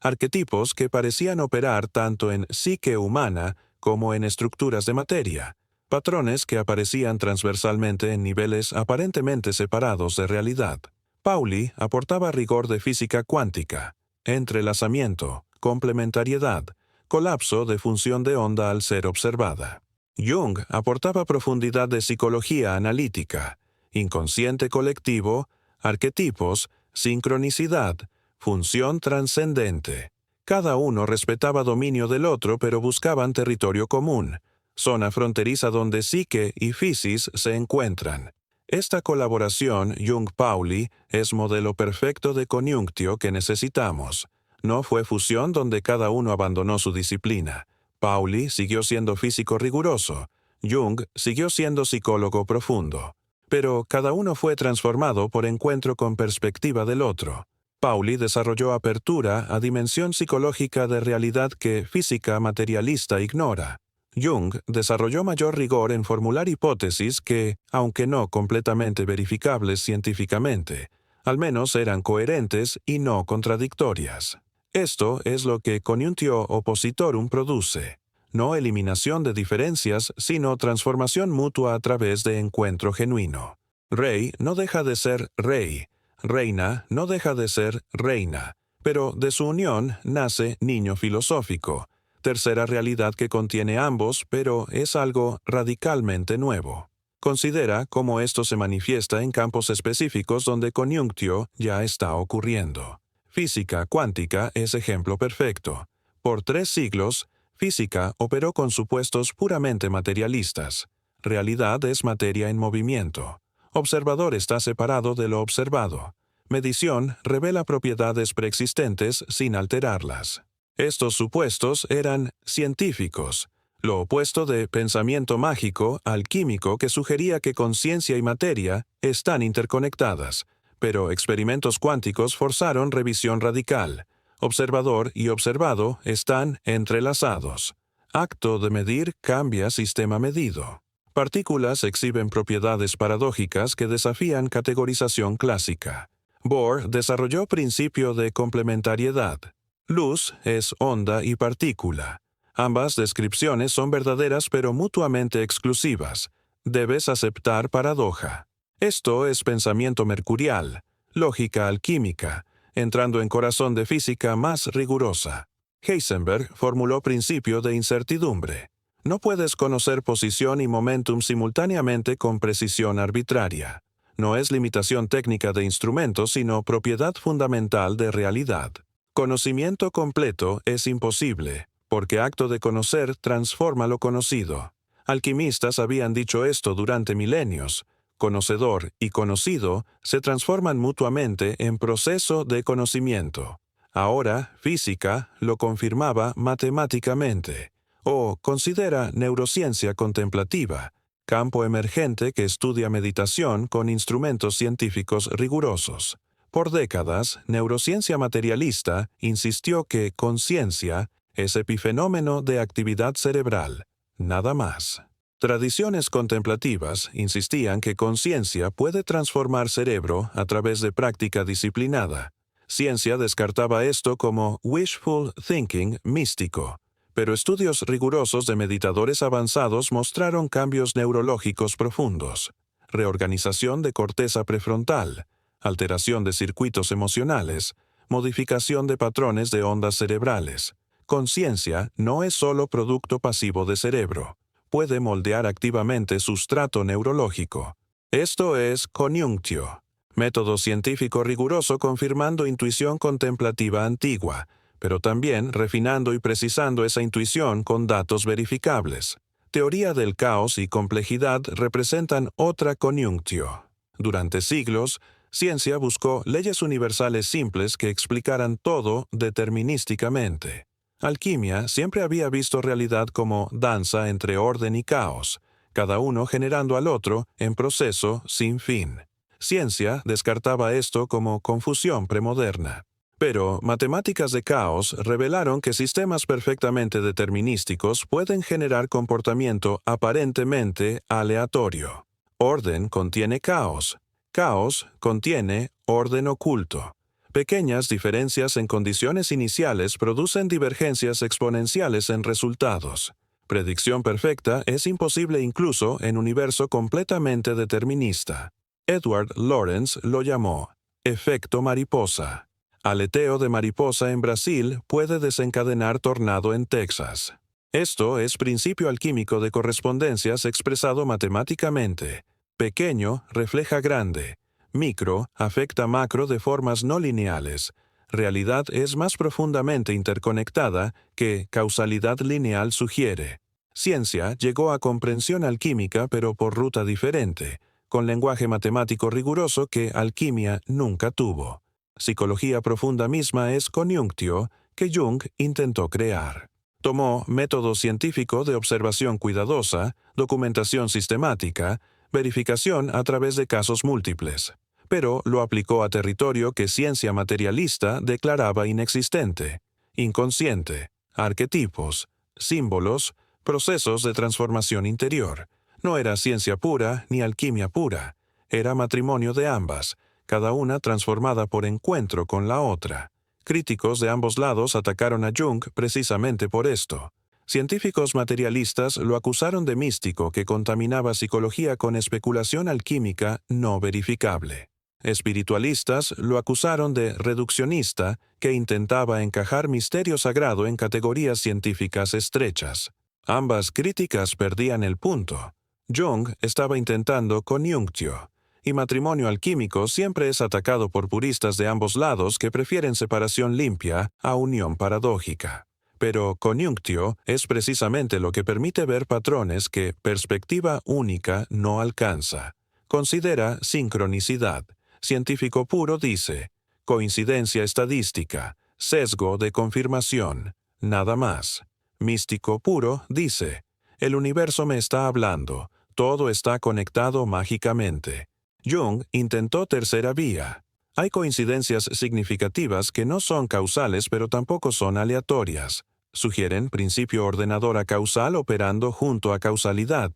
arquetipos que parecían operar tanto en psique humana como en estructuras de materia, patrones que aparecían transversalmente en niveles aparentemente separados de realidad. Pauli aportaba rigor de física cuántica, entrelazamiento, complementariedad, colapso de función de onda al ser observada. Jung aportaba profundidad de psicología analítica, inconsciente colectivo, arquetipos, sincronicidad, función trascendente. Cada uno respetaba dominio del otro, pero buscaban territorio común, zona fronteriza donde psique y physis se encuentran. Esta colaboración Jung-Pauli es modelo perfecto de coniunctio que necesitamos. No fue fusión donde cada uno abandonó su disciplina. Pauli siguió siendo físico riguroso. Jung siguió siendo psicólogo profundo. Pero cada uno fue transformado por encuentro con perspectiva del otro. Pauli desarrolló apertura a dimensión psicológica de realidad que física materialista ignora. Jung desarrolló mayor rigor en formular hipótesis que, aunque no completamente verificables científicamente, al menos eran coherentes y no contradictorias. Esto es lo que Coniunctio Oppositorum produce, no eliminación de diferencias, sino transformación mutua a través de encuentro genuino. Rey no deja de ser rey, reina no deja de ser reina, pero de su unión nace niño filosófico, tercera realidad que contiene ambos, pero es algo radicalmente nuevo. Considera cómo esto se manifiesta en campos específicos donde Coniunctio ya está ocurriendo. Física cuántica es ejemplo perfecto. Por 3 siglos, física operó con supuestos puramente materialistas. Realidad es materia en movimiento. Observador está separado de lo observado. Medición revela propiedades preexistentes sin alterarlas. Estos supuestos eran científicos, lo opuesto de pensamiento mágico, alquímico, que sugería que conciencia y materia están interconectadas, pero experimentos cuánticos forzaron revisión radical. Observador y observado están entrelazados. Acto de medir cambia sistema medido. Partículas exhiben propiedades paradójicas que desafían categorización clásica. Bohr desarrolló principio de complementariedad. Luz es onda y partícula. Ambas descripciones son verdaderas pero mutuamente exclusivas. Debes aceptar paradoja. Esto es pensamiento mercurial, lógica alquímica, entrando en corazón de física más rigurosa. Heisenberg formuló principio de incertidumbre. No puedes conocer posición y momentum simultáneamente con precisión arbitraria. No es limitación técnica de instrumentos, sino propiedad fundamental de realidad. Conocimiento completo es imposible, porque acto de conocer transforma lo conocido. Alquimistas habían dicho esto durante milenios. Conocedor y conocido se transforman mutuamente en proceso de conocimiento. Ahora, física lo confirmaba matemáticamente. O considera neurociencia contemplativa, campo emergente que estudia meditación con instrumentos científicos rigurosos. Por décadas, neurociencia materialista insistió que conciencia es epifenómeno de actividad cerebral, nada más. Tradiciones contemplativas insistían que conciencia puede transformar cerebro a través de práctica disciplinada. Ciencia descartaba esto como wishful thinking místico, pero estudios rigurosos de meditadores avanzados mostraron cambios neurológicos profundos, reorganización de corteza prefrontal, alteración de circuitos emocionales, modificación de patrones de ondas cerebrales. Conciencia no es solo producto pasivo de cerebro. Puede moldear activamente sustrato neurológico. Esto es coniunctio, método científico riguroso confirmando intuición contemplativa antigua, pero también refinando y precisando esa intuición con datos verificables. Teoría del caos y complejidad representan otra coniunctio. Durante siglos, ciencia buscó leyes universales simples que explicaran todo determinísticamente. Alquimia siempre había visto realidad como danza entre orden y caos, cada uno generando al otro en proceso sin fin. Ciencia descartaba esto como confusión premoderna. Pero matemáticas de caos revelaron que sistemas perfectamente determinísticos pueden generar comportamiento aparentemente aleatorio. Orden contiene caos. Caos contiene orden oculto. Pequeñas diferencias en condiciones iniciales producen divergencias exponenciales en resultados. Predicción perfecta es imposible incluso en un universo completamente determinista. Edward Lorenz lo llamó efecto mariposa. Aleteo de mariposa en Brasil puede desencadenar tornado en Texas. Esto es principio alquímico de correspondencias expresado matemáticamente. Pequeño refleja grande. Micro afecta macro de formas no lineales. Realidad es más profundamente interconectada que causalidad lineal sugiere. Ciencia llegó a comprensión alquímica pero por ruta diferente, con lenguaje matemático riguroso que alquimia nunca tuvo. Psicología profunda misma es coniunctio que Jung intentó crear. Tomó método científico de observación cuidadosa, documentación sistemática, verificación a través de casos múltiples, pero lo aplicó a territorio que ciencia materialista declaraba inexistente, inconsciente, arquetipos, símbolos, procesos de transformación interior. No era ciencia pura ni alquimia pura, era matrimonio de ambas, cada una transformada por encuentro con la otra. Críticos de ambos lados atacaron a Jung precisamente por esto. Científicos materialistas lo acusaron de místico que contaminaba psicología con especulación alquímica no verificable. Espiritualistas lo acusaron de reduccionista que intentaba encajar misterio sagrado en categorías científicas estrechas. Ambas críticas perdían el punto. Jung estaba intentando coniunctio, y matrimonio alquímico siempre es atacado por puristas de ambos lados que prefieren separación limpia a unión paradójica. Pero coniunctio es precisamente lo que permite ver patrones que perspectiva única no alcanza. Considera sincronicidad. Científico puro dice, coincidencia estadística, sesgo de confirmación, nada más. Místico puro dice, el universo me está hablando, todo está conectado mágicamente. Jung intentó tercera vía. Hay coincidencias significativas que no son causales pero tampoco son aleatorias. Sugieren principio ordenadora causal operando junto a causalidad.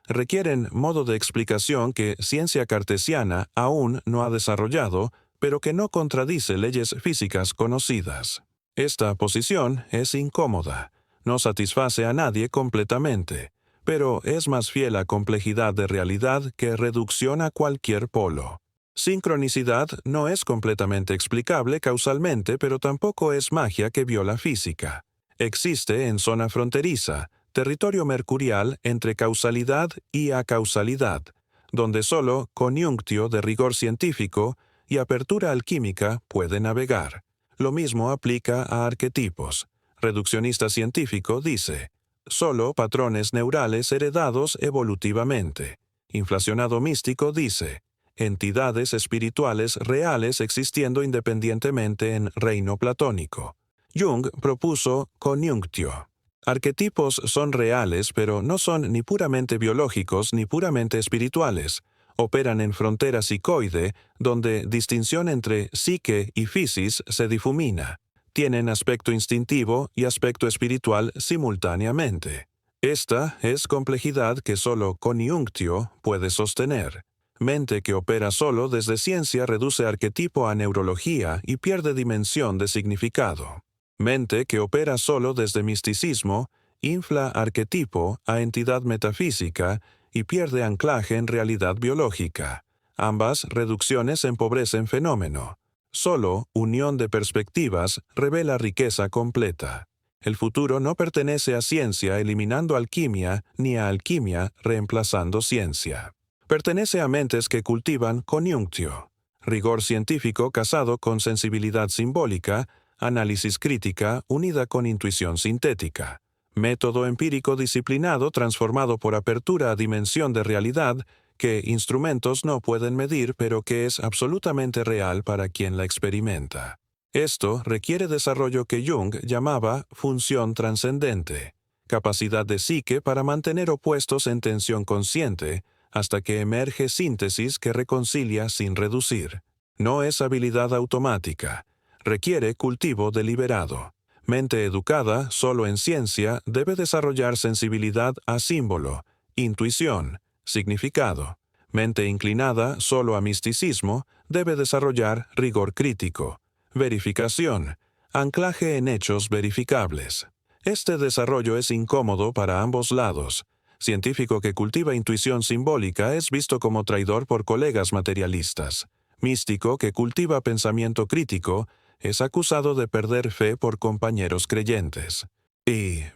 Requieren modo de explicación que ciencia cartesiana aún no ha desarrollado, pero que no contradice leyes físicas conocidas. Esta posición es incómoda. No satisface a nadie completamente, pero es más fiel a complejidad de realidad que reducción a cualquier polo. Sincronicidad no es completamente explicable causalmente, pero tampoco es magia que viola física. Existe en zona fronteriza, territorio mercurial entre causalidad y acausalidad, donde solo coniunctio de rigor científico y apertura alquímica puede navegar. Lo mismo aplica a arquetipos. Reduccionista científico dice, solo patrones neurales heredados evolutivamente. Inflacionado místico dice, entidades espirituales reales existiendo independientemente en reino platónico. Jung propuso coniunctio. Arquetipos son reales, pero no son ni puramente biológicos ni puramente espirituales. Operan en frontera psicoide, donde distinción entre psique y physis se difumina. Tienen aspecto instintivo y aspecto espiritual simultáneamente. Esta es complejidad que solo coniunctio puede sostener. Mente que opera solo desde ciencia reduce arquetipo a neurología y pierde dimensión de significado. Mente que opera solo desde misticismo infla arquetipo a entidad metafísica y pierde anclaje en realidad biológica. Ambas reducciones empobrecen fenómeno. Solo unión de perspectivas revela riqueza completa. El futuro no pertenece a ciencia eliminando alquimia, ni a alquimia reemplazando ciencia. Pertenece a mentes que cultivan coniunctio, rigor científico casado con sensibilidad simbólica, análisis crítica unida con intuición sintética, método empírico disciplinado transformado por apertura a dimensión de realidad que instrumentos no pueden medir pero que es absolutamente real para quien la experimenta. Esto requiere desarrollo que Jung llamaba función trascendente, capacidad de psique para mantener opuestos en tensión consciente hasta que emerge síntesis que reconcilia sin reducir. No es habilidad automática, requiere cultivo deliberado. Mente educada solo en ciencia debe desarrollar sensibilidad a símbolo, intuición, significado. Mente inclinada solo a misticismo debe desarrollar rigor crítico. Verificación. Anclaje en hechos verificables. Este desarrollo es incómodo para ambos lados. Científico que cultiva intuición simbólica es visto como traidor por colegas materialistas. Místico que cultiva pensamiento crítico es acusado de perder fe por compañeros creyentes.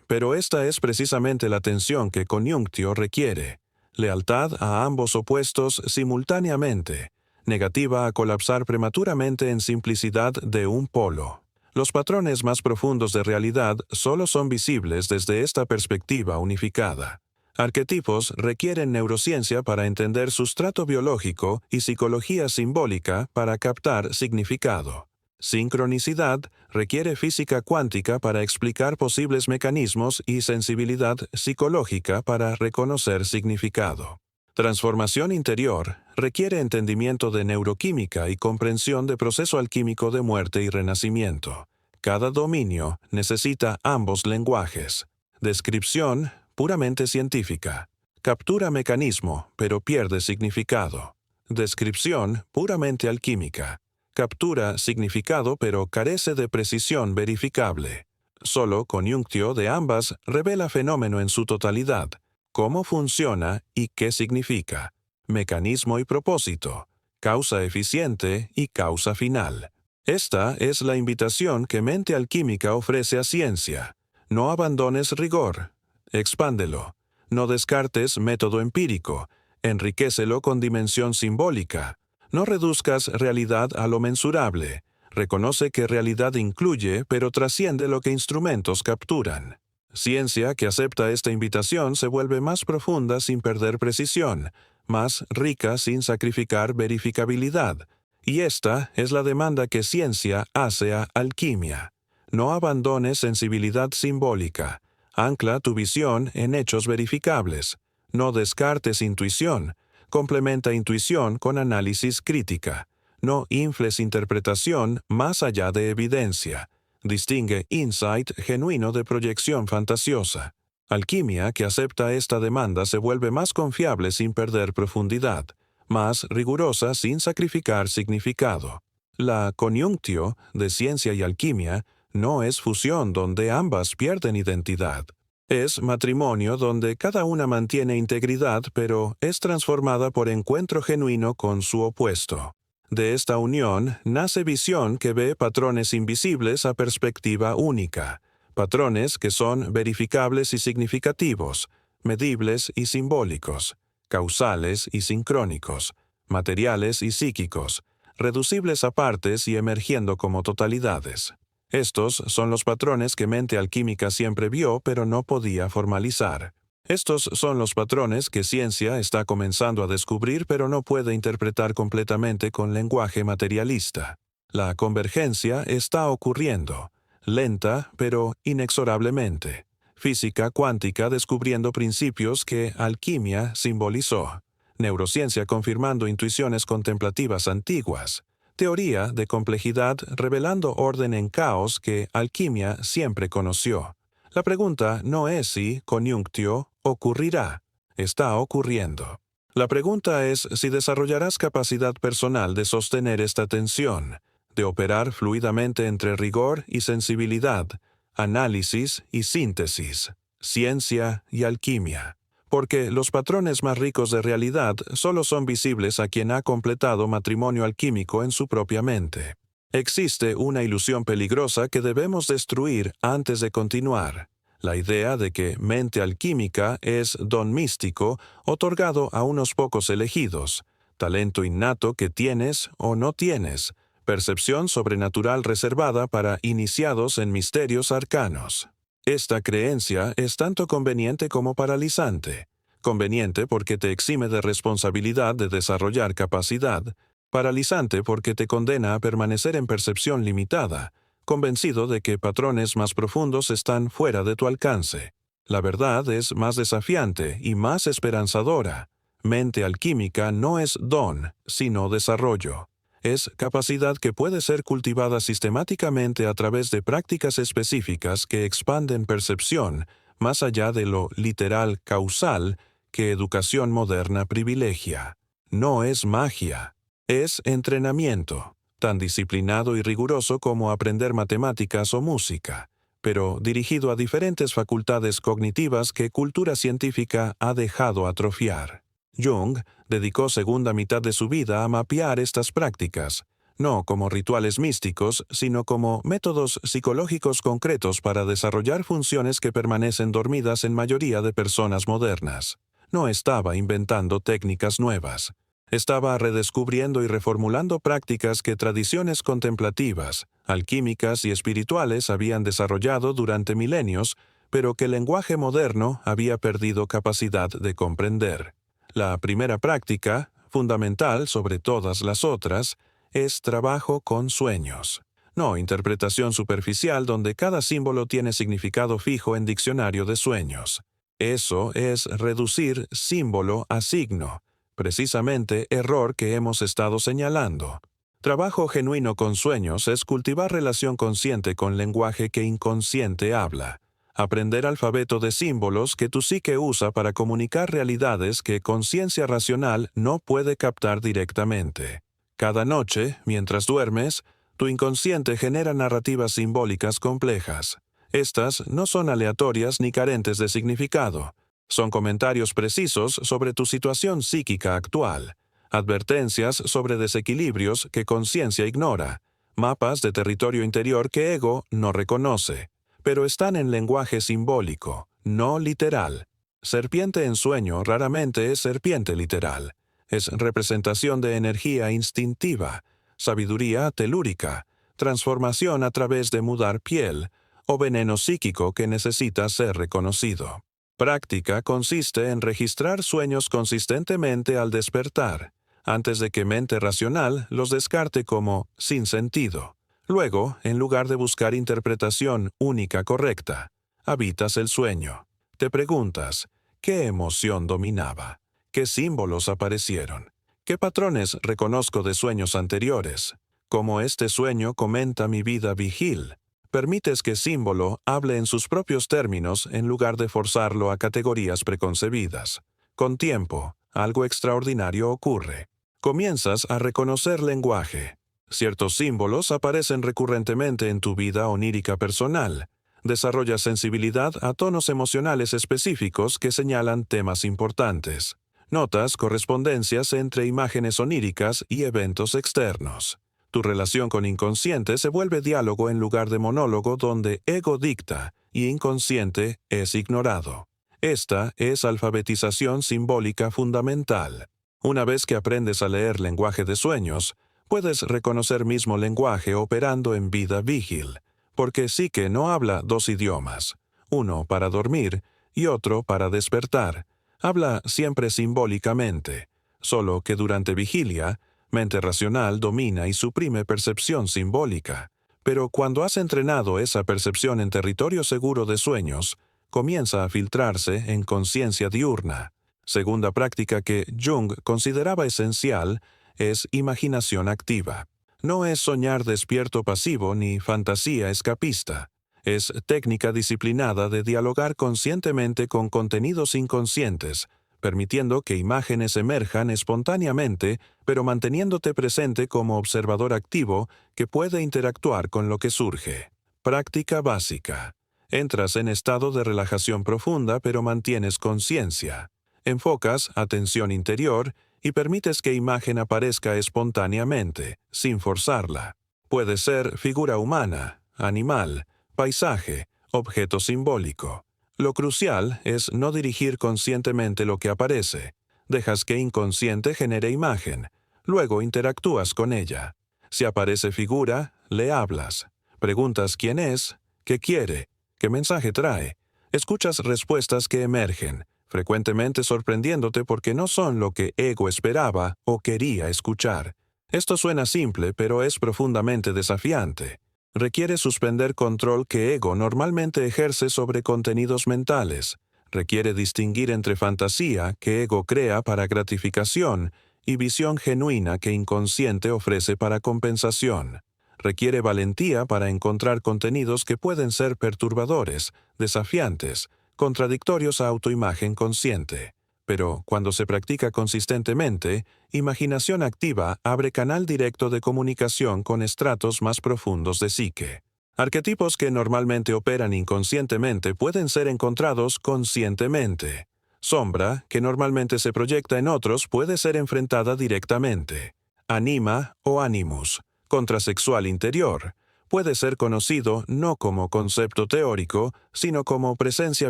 Pero esta es precisamente la tensión que Coniunctio requiere. Lealtad a ambos opuestos simultáneamente, negativa a colapsar prematuramente en simplicidad de un polo. Los patrones más profundos de realidad solo son visibles desde esta perspectiva unificada. Arquetipos requieren neurociencia para entender sustrato biológico y psicología simbólica para captar significado. Sincronicidad requiere física cuántica para explicar posibles mecanismos y sensibilidad psicológica para reconocer significado. Transformación interior requiere entendimiento de neuroquímica y comprensión de proceso alquímico de muerte y renacimiento. Cada dominio necesita ambos lenguajes. Descripción puramente científica. Captura mecanismo, pero pierde significado. Descripción puramente alquímica. Captura significado, pero carece de precisión verificable. Solo Coniunctio de ambas revela fenómeno en su totalidad. Cómo funciona y qué significa. Mecanismo y propósito. Causa eficiente y causa final. Esta es la invitación que mente alquímica ofrece a ciencia. No abandones rigor. Expándelo. No descartes método empírico. Enriquécelo con dimensión simbólica. No reduzcas realidad a lo mensurable. Reconoce que realidad incluye, pero trasciende lo que instrumentos capturan. Ciencia que acepta esta invitación se vuelve más profunda sin perder precisión, más rica sin sacrificar verificabilidad. Y esta es la demanda que ciencia hace a alquimia. No abandones sensibilidad simbólica. Ancla tu visión en hechos verificables. No descartes intuición. Complementa intuición con análisis crítica. No infles interpretación más allá de evidencia. Distingue insight genuino de proyección fantasiosa. Alquimia que acepta esta demanda se vuelve más confiable sin perder profundidad, más rigurosa sin sacrificar significado. La coniunctio de ciencia y alquimia no es fusión donde ambas pierden identidad. Es matrimonio donde cada una mantiene integridad, pero es transformada por encuentro genuino con su opuesto. De esta unión nace visión que ve patrones invisibles a perspectiva única, patrones que son verificables y significativos, medibles y simbólicos, causales y sincrónicos, materiales y psíquicos, reducibles a partes y emergiendo como totalidades. Estos son los patrones que mente alquímica siempre vio pero no podía formalizar. Estos son los patrones que ciencia está comenzando a descubrir pero no puede interpretar completamente con lenguaje materialista. La convergencia está ocurriendo, lenta pero inexorablemente. Física cuántica descubriendo principios que alquimia simbolizó. Neurociencia confirmando intuiciones contemplativas antiguas. Teoría de complejidad revelando orden en caos que alquimia siempre conoció. La pregunta no es si coniunctio ocurrirá, está ocurriendo. La pregunta es si desarrollarás capacidad personal de sostener esta tensión, de operar fluidamente entre rigor y sensibilidad, análisis y síntesis, ciencia y alquimia. Porque los patrones más ricos de realidad solo son visibles a quien ha completado matrimonio alquímico en su propia mente. Existe una ilusión peligrosa que debemos destruir antes de continuar. La idea de que mente alquímica es don místico otorgado a unos pocos elegidos, talento innato que tienes o no tienes, percepción sobrenatural reservada para iniciados en misterios arcanos. Esta creencia es tanto conveniente como paralizante. Conveniente porque te exime de responsabilidad de desarrollar capacidad, paralizante porque te condena a permanecer en percepción limitada, convencido de que patrones más profundos están fuera de tu alcance. La verdad es más desafiante y más esperanzadora. Mente alquímica no es don, sino desarrollo. Es capacidad que puede ser cultivada sistemáticamente a través de prácticas específicas que expanden percepción, más allá de lo literal causal que educación moderna privilegia. No es magia, es entrenamiento. tan disciplinado y riguroso como aprender matemáticas o música, pero dirigido a diferentes facultades cognitivas que cultura científica ha dejado atrofiar. Jung dedicó segunda mitad de su vida a mapear estas prácticas, no como rituales místicos, sino como métodos psicológicos concretos para desarrollar funciones que permanecen dormidas en mayoría de personas modernas. No estaba inventando técnicas nuevas. Estaba redescubriendo y reformulando prácticas que tradiciones contemplativas, alquímicas y espirituales habían desarrollado durante milenios, pero que el lenguaje moderno había perdido capacidad de comprender. La primera práctica, fundamental sobre todas las otras, es trabajo con sueños. No interpretación superficial donde cada símbolo tiene significado fijo en diccionario de sueños. Eso es reducir símbolo a signo, precisamente error que hemos estado señalando. Trabajo genuino con sueños es cultivar relación consciente con lenguaje que inconsciente habla. Aprender alfabeto de símbolos que tu psique usa para comunicar realidades que conciencia racional no puede captar directamente. Cada noche, mientras duermes, tu inconsciente genera narrativas simbólicas complejas. Estas no son aleatorias ni carentes de significado. Son comentarios precisos sobre tu situación psíquica actual, advertencias sobre desequilibrios que conciencia ignora, mapas de territorio interior que ego no reconoce, pero están en lenguaje simbólico, no literal. Serpiente en sueño raramente es serpiente literal. Es representación de energía instintiva, sabiduría telúrica, transformación a través de mudar piel, o veneno psíquico que necesita ser reconocido. Práctica consiste en registrar sueños consistentemente al despertar, antes de que mente racional los descarte como sin sentido. Luego, en lugar de buscar interpretación única correcta, habitas el sueño. Te preguntas, ¿qué emoción dominaba? ¿Qué símbolos aparecieron? ¿Qué patrones reconozco de sueños anteriores? ¿Cómo este sueño comenta mi vida vigil? Permites que símbolo hable en sus propios términos en lugar de forzarlo a categorías preconcebidas. Con tiempo, algo extraordinario ocurre. Comienzas a reconocer lenguaje. Ciertos símbolos aparecen recurrentemente en tu vida onírica personal. Desarrollas sensibilidad a tonos emocionales específicos que señalan temas importantes. Notas correspondencias entre imágenes oníricas y eventos externos. Tu relación con inconsciente se vuelve diálogo en lugar de monólogo donde ego dicta y inconsciente es ignorado. Esta es alfabetización simbólica fundamental. Una vez que aprendes a leer lenguaje de sueños, puedes reconocer mismo lenguaje operando en vida vigil, porque psique no habla dos idiomas, uno para dormir y otro para despertar. Habla siempre simbólicamente, solo que durante vigilia, mente racional domina y suprime percepción simbólica. Pero cuando has entrenado esa percepción en territorio seguro de sueños, comienza a filtrarse en conciencia diurna. Segunda práctica que Jung consideraba esencial es imaginación activa. No es soñar despierto pasivo ni fantasía escapista. Es técnica disciplinada de dialogar conscientemente con contenidos inconscientes, permitiendo que imágenes emerjan espontáneamente, pero manteniéndote presente como observador activo que puede interactuar con lo que surge. Práctica básica. Entras en estado de relajación profunda, pero mantienes conciencia. Enfocas atención interior y permites que imagen aparezca espontáneamente, sin forzarla. Puede ser figura humana, animal, paisaje, objeto simbólico. Lo crucial es no dirigir conscientemente lo que aparece. Dejas que inconsciente genere imagen. Luego interactúas con ella. Si aparece figura, le hablas. Preguntas quién es, qué quiere, qué mensaje trae. Escuchas respuestas que emergen, frecuentemente sorprendiéndote porque no son lo que ego esperaba o quería escuchar. Esto suena simple, pero es profundamente desafiante. Requiere suspender control que ego normalmente ejerce sobre contenidos mentales. Requiere distinguir entre fantasía que ego crea para gratificación y visión genuina que inconsciente ofrece para compensación. Requiere valentía para encontrar contenidos que pueden ser perturbadores, desafiantes, contradictorios a autoimagen consciente. Pero cuando se practica consistentemente, imaginación activa abre canal directo de comunicación con estratos más profundos de psique. Arquetipos que normalmente operan inconscientemente pueden ser encontrados conscientemente. Sombra, que normalmente se proyecta en otros, puede ser enfrentada directamente. Anima o animus, contrasexual interior, puede ser conocido no como concepto teórico, sino como presencia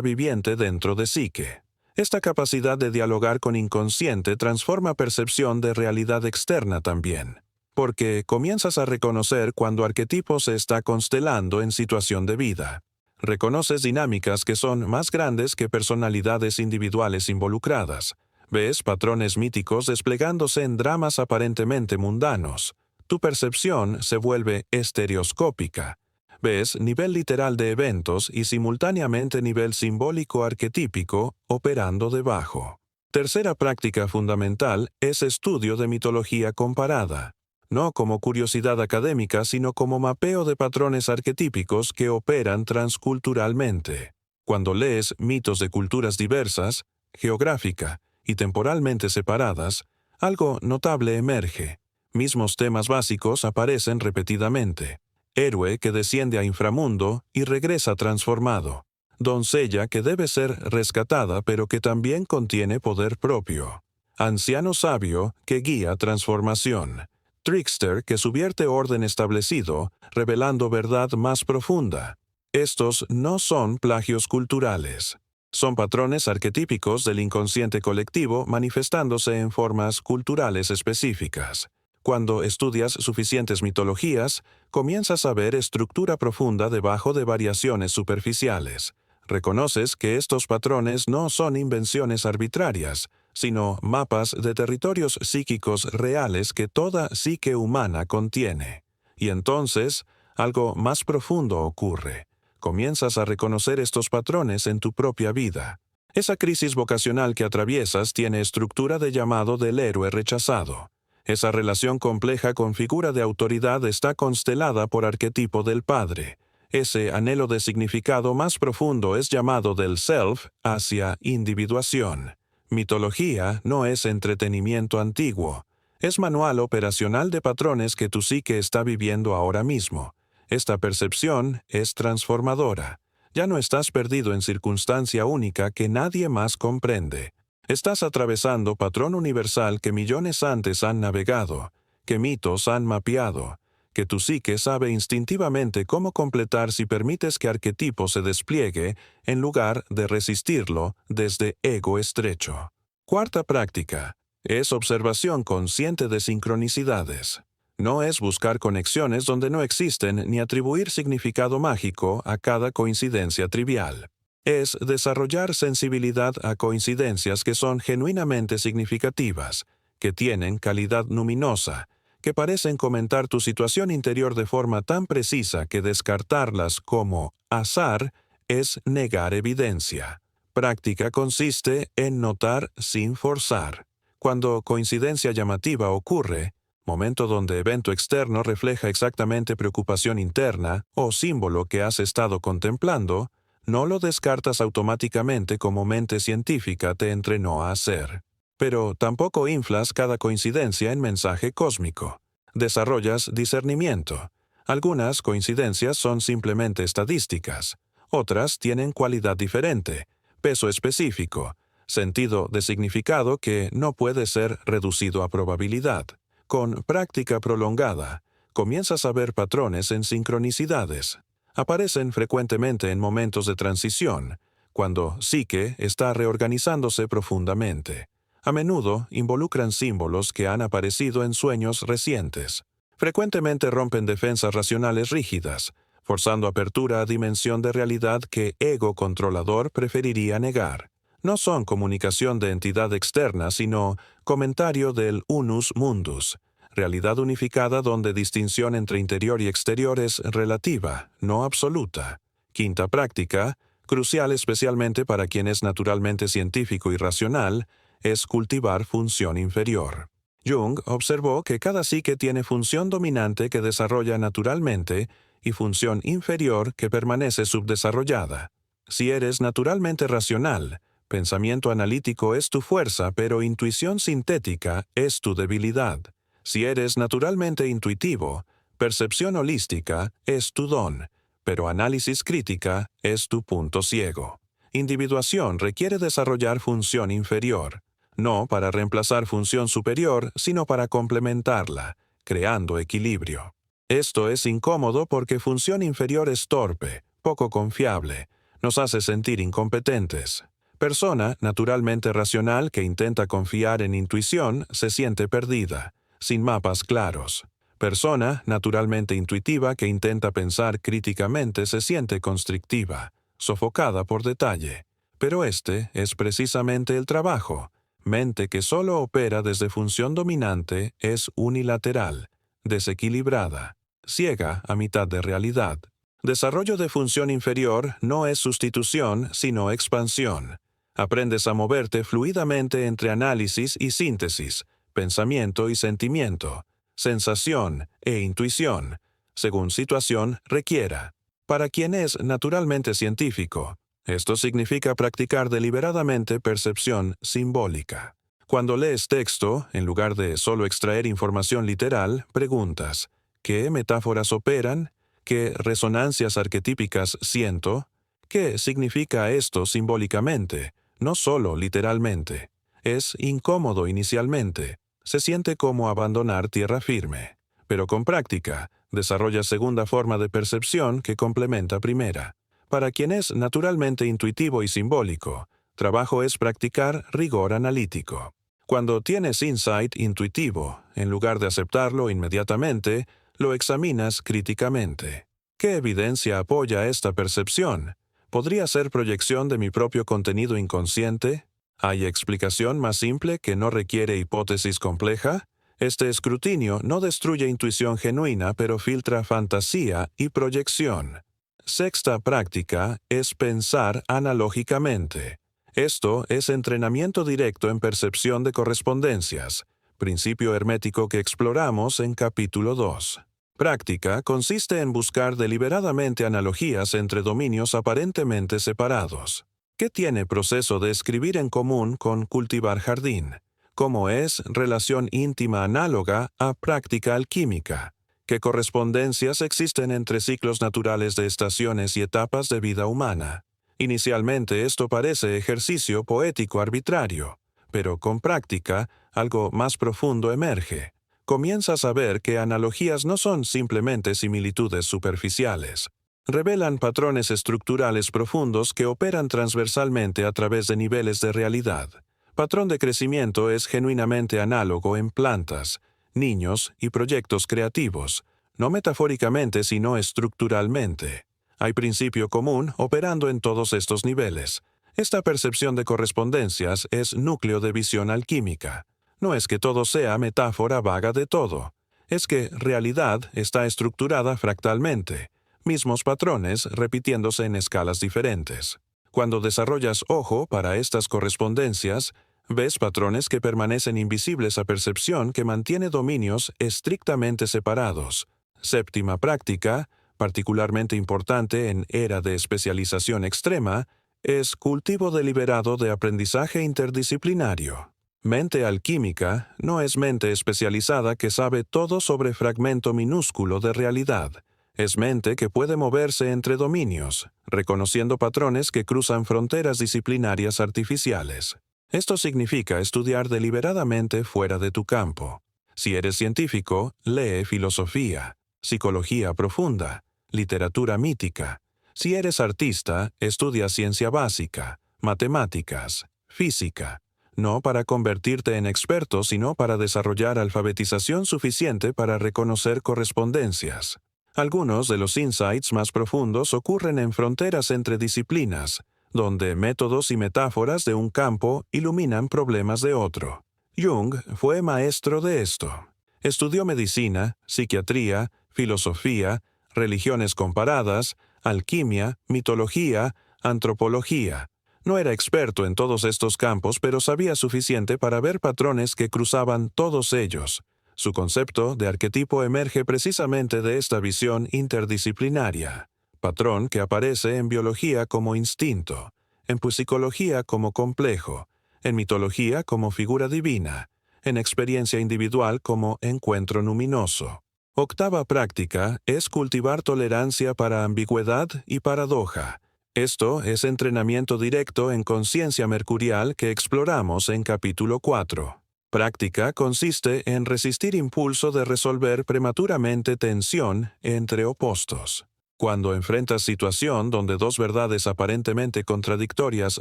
viviente dentro de psique. Esta capacidad de dialogar con inconsciente transforma percepción de realidad externa también, porque comienzas a reconocer cuando arquetipo se está constelando en situación de vida. Reconoces dinámicas que son más grandes que personalidades individuales involucradas. Ves patrones míticos desplegándose en dramas aparentemente mundanos. Tu percepción se vuelve estereoscópica. Ves nivel literal de eventos y simultáneamente nivel simbólico arquetípico operando debajo. Tercera práctica fundamental es estudio de mitología comparada. No como curiosidad académica, sino como mapeo de patrones arquetípicos que operan transculturalmente. Cuando lees mitos de culturas diversas, geográfica y temporalmente separadas, algo notable emerge. Mismos temas básicos aparecen repetidamente. Héroe que desciende a inframundo y regresa transformado. Doncella que debe ser rescatada pero que también contiene poder propio. Anciano sabio que guía transformación. Trickster que subvierte orden establecido, revelando verdad más profunda. Estos no son plagios culturales. Son patrones arquetípicos del inconsciente colectivo manifestándose en formas culturales específicas. Cuando estudias suficientes mitologías, comienzas a ver estructura profunda debajo de variaciones superficiales. Reconoces que estos patrones no son invenciones arbitrarias, sino mapas de territorios psíquicos reales que toda psique humana contiene. Y entonces, algo más profundo ocurre. Comienzas a reconocer estos patrones en tu propia vida. Esa crisis vocacional que atraviesas tiene estructura de llamado del héroe rechazado. Esa relación compleja con figura de autoridad está constelada por arquetipo del padre. Ese anhelo de significado más profundo es llamado del self hacia individuación. Mitología no es entretenimiento antiguo. Es manual operacional de patrones que tu psique está viviendo ahora mismo. Esta percepción es transformadora. Ya no estás perdido en circunstancia única que nadie más comprende. Estás atravesando patrón universal que millones antes han navegado, que mitos han mapeado, que tu psique sabe instintivamente cómo completar si permites que arquetipo se despliegue en lugar de resistirlo desde ego estrecho. Cuarta práctica es observación consciente de sincronicidades. No es buscar conexiones donde no existen ni atribuir significado mágico a cada coincidencia trivial. Es desarrollar sensibilidad a coincidencias que son genuinamente significativas, que tienen calidad luminosa, que parecen comentar tu situación interior de forma tan precisa que descartarlas como azar es negar evidencia. Práctica consiste en notar sin forzar. Cuando coincidencia llamativa ocurre, momento donde evento externo refleja exactamente preocupación interna o símbolo que has estado contemplando, no lo descartas automáticamente como mente científica te entrenó a hacer. Pero tampoco inflas cada coincidencia en mensaje cósmico. Desarrollas discernimiento. Algunas coincidencias son simplemente estadísticas. Otras tienen cualidad diferente, peso específico, sentido de significado que no puede ser reducido a probabilidad. Con práctica prolongada, comienzas a ver patrones en sincronicidades. Aparecen frecuentemente en momentos de transición, cuando psique está reorganizándose profundamente. A menudo involucran símbolos que han aparecido en sueños recientes. Frecuentemente rompen defensas racionales rígidas, forzando apertura a dimensión de realidad que ego controlador preferiría negar. No son comunicación de entidad externa, sino comentario del unus mundus, realidad unificada donde distinción entre interior y exterior es relativa, no absoluta. Quinta práctica, crucial especialmente para quien es naturalmente científico y racional, es cultivar función inferior. Jung observó que cada psique tiene función dominante que desarrolla naturalmente y función inferior que permanece subdesarrollada. Si eres naturalmente racional, Pensamiento analítico es tu fuerza, pero intuición sintética es tu debilidad. Si eres naturalmente intuitivo, percepción holística es tu don, pero análisis crítica es tu punto ciego. Individuación requiere desarrollar función inferior, no para reemplazar función superior, sino para complementarla, creando equilibrio. Esto es incómodo porque función inferior es torpe, poco confiable, nos hace sentir incompetentes. Persona naturalmente racional que intenta confiar en intuición se siente perdida, sin mapas claros. Persona naturalmente intuitiva que intenta pensar críticamente se siente constrictiva, sofocada por detalle. Pero este es precisamente el trabajo. Mente que solo opera desde función dominante es unilateral, desequilibrada, ciega a mitad de realidad. Desarrollo de función inferior no es sustitución, sino expansión. Aprendes a moverte fluidamente entre análisis y síntesis, pensamiento y sentimiento, sensación e intuición, según situación requiera. Para quien es naturalmente científico, esto significa practicar deliberadamente percepción simbólica. Cuando lees texto, en lugar de solo extraer información literal, preguntas: ¿qué metáforas operan? ¿Qué resonancias arquetípicas siento? ¿Qué significa esto simbólicamente, no solo literalmente? Es incómodo inicialmente. Se siente como abandonar tierra firme. Pero con práctica, desarrolla segunda forma de percepción que complementa primera. Para quien es naturalmente intuitivo y simbólico, trabajo es practicar rigor analítico. Cuando tienes insight intuitivo, en lugar de aceptarlo inmediatamente, lo examinas críticamente. ¿Qué evidencia apoya esta percepción? ¿Podría ser proyección de mi propio contenido inconsciente? ¿Hay explicación más simple que no requiere hipótesis compleja? Este escrutinio no destruye intuición genuina, pero filtra fantasía y proyección. Sexta práctica es pensar analógicamente. Esto es entrenamiento directo en percepción de correspondencias, principio hermético que exploramos en capítulo 2. Práctica consiste en buscar deliberadamente analogías entre dominios aparentemente separados. ¿Qué tiene proceso de escribir en común con cultivar jardín? ¿Cómo es relación íntima análoga a práctica alquímica? ¿Qué correspondencias existen entre ciclos naturales de estaciones y etapas de vida humana? Inicialmente esto parece ejercicio poético arbitrario, pero con práctica algo más profundo emerge. Comienzas a ver que analogías no son simplemente similitudes superficiales. Revelan patrones estructurales profundos que operan transversalmente a través de niveles de realidad. Patrón de crecimiento es genuinamente análogo en plantas, niños y proyectos creativos, no metafóricamente sino estructuralmente. Hay principio común operando en todos estos niveles. Esta percepción de correspondencias es núcleo de visión alquímica. No es que todo sea metáfora vaga de todo. Es que realidad está estructurada fractalmente, mismos patrones repitiéndose en escalas diferentes. Cuando desarrollas ojo para estas correspondencias, ves patrones que permanecen invisibles a percepción que mantiene dominios estrictamente separados. Séptima práctica, particularmente importante en era de especialización extrema, es cultivo deliberado de aprendizaje interdisciplinario. Mente alquímica no es mente especializada que sabe todo sobre fragmento minúsculo de realidad. Es mente que puede moverse entre dominios, reconociendo patrones que cruzan fronteras disciplinarias artificiales. Esto significa estudiar deliberadamente fuera de tu campo. Si eres científico, lee filosofía, psicología profunda, literatura mítica. Si eres artista, estudia ciencia básica, matemáticas, física. No para convertirte en experto, sino para desarrollar alfabetización suficiente para reconocer correspondencias. Algunos de los insights más profundos ocurren en fronteras entre disciplinas, donde métodos y metáforas de un campo iluminan problemas de otro. Jung fue maestro de esto. Estudió medicina, psiquiatría, filosofía, religiones comparadas, alquimia, mitología, antropología. No era experto en todos estos campos, pero sabía suficiente para ver patrones que cruzaban todos ellos. Su concepto de arquetipo emerge precisamente de esta visión interdisciplinaria, patrón que aparece en biología como instinto, en psicología como complejo, en mitología como figura divina, en experiencia individual como encuentro luminoso. Octava práctica es cultivar tolerancia para ambigüedad y paradoja. Esto es entrenamiento directo en conciencia mercurial que exploramos en capítulo 4. Práctica consiste en resistir impulso de resolver prematuramente tensión entre opuestos. Cuando enfrentas situación donde dos verdades aparentemente contradictorias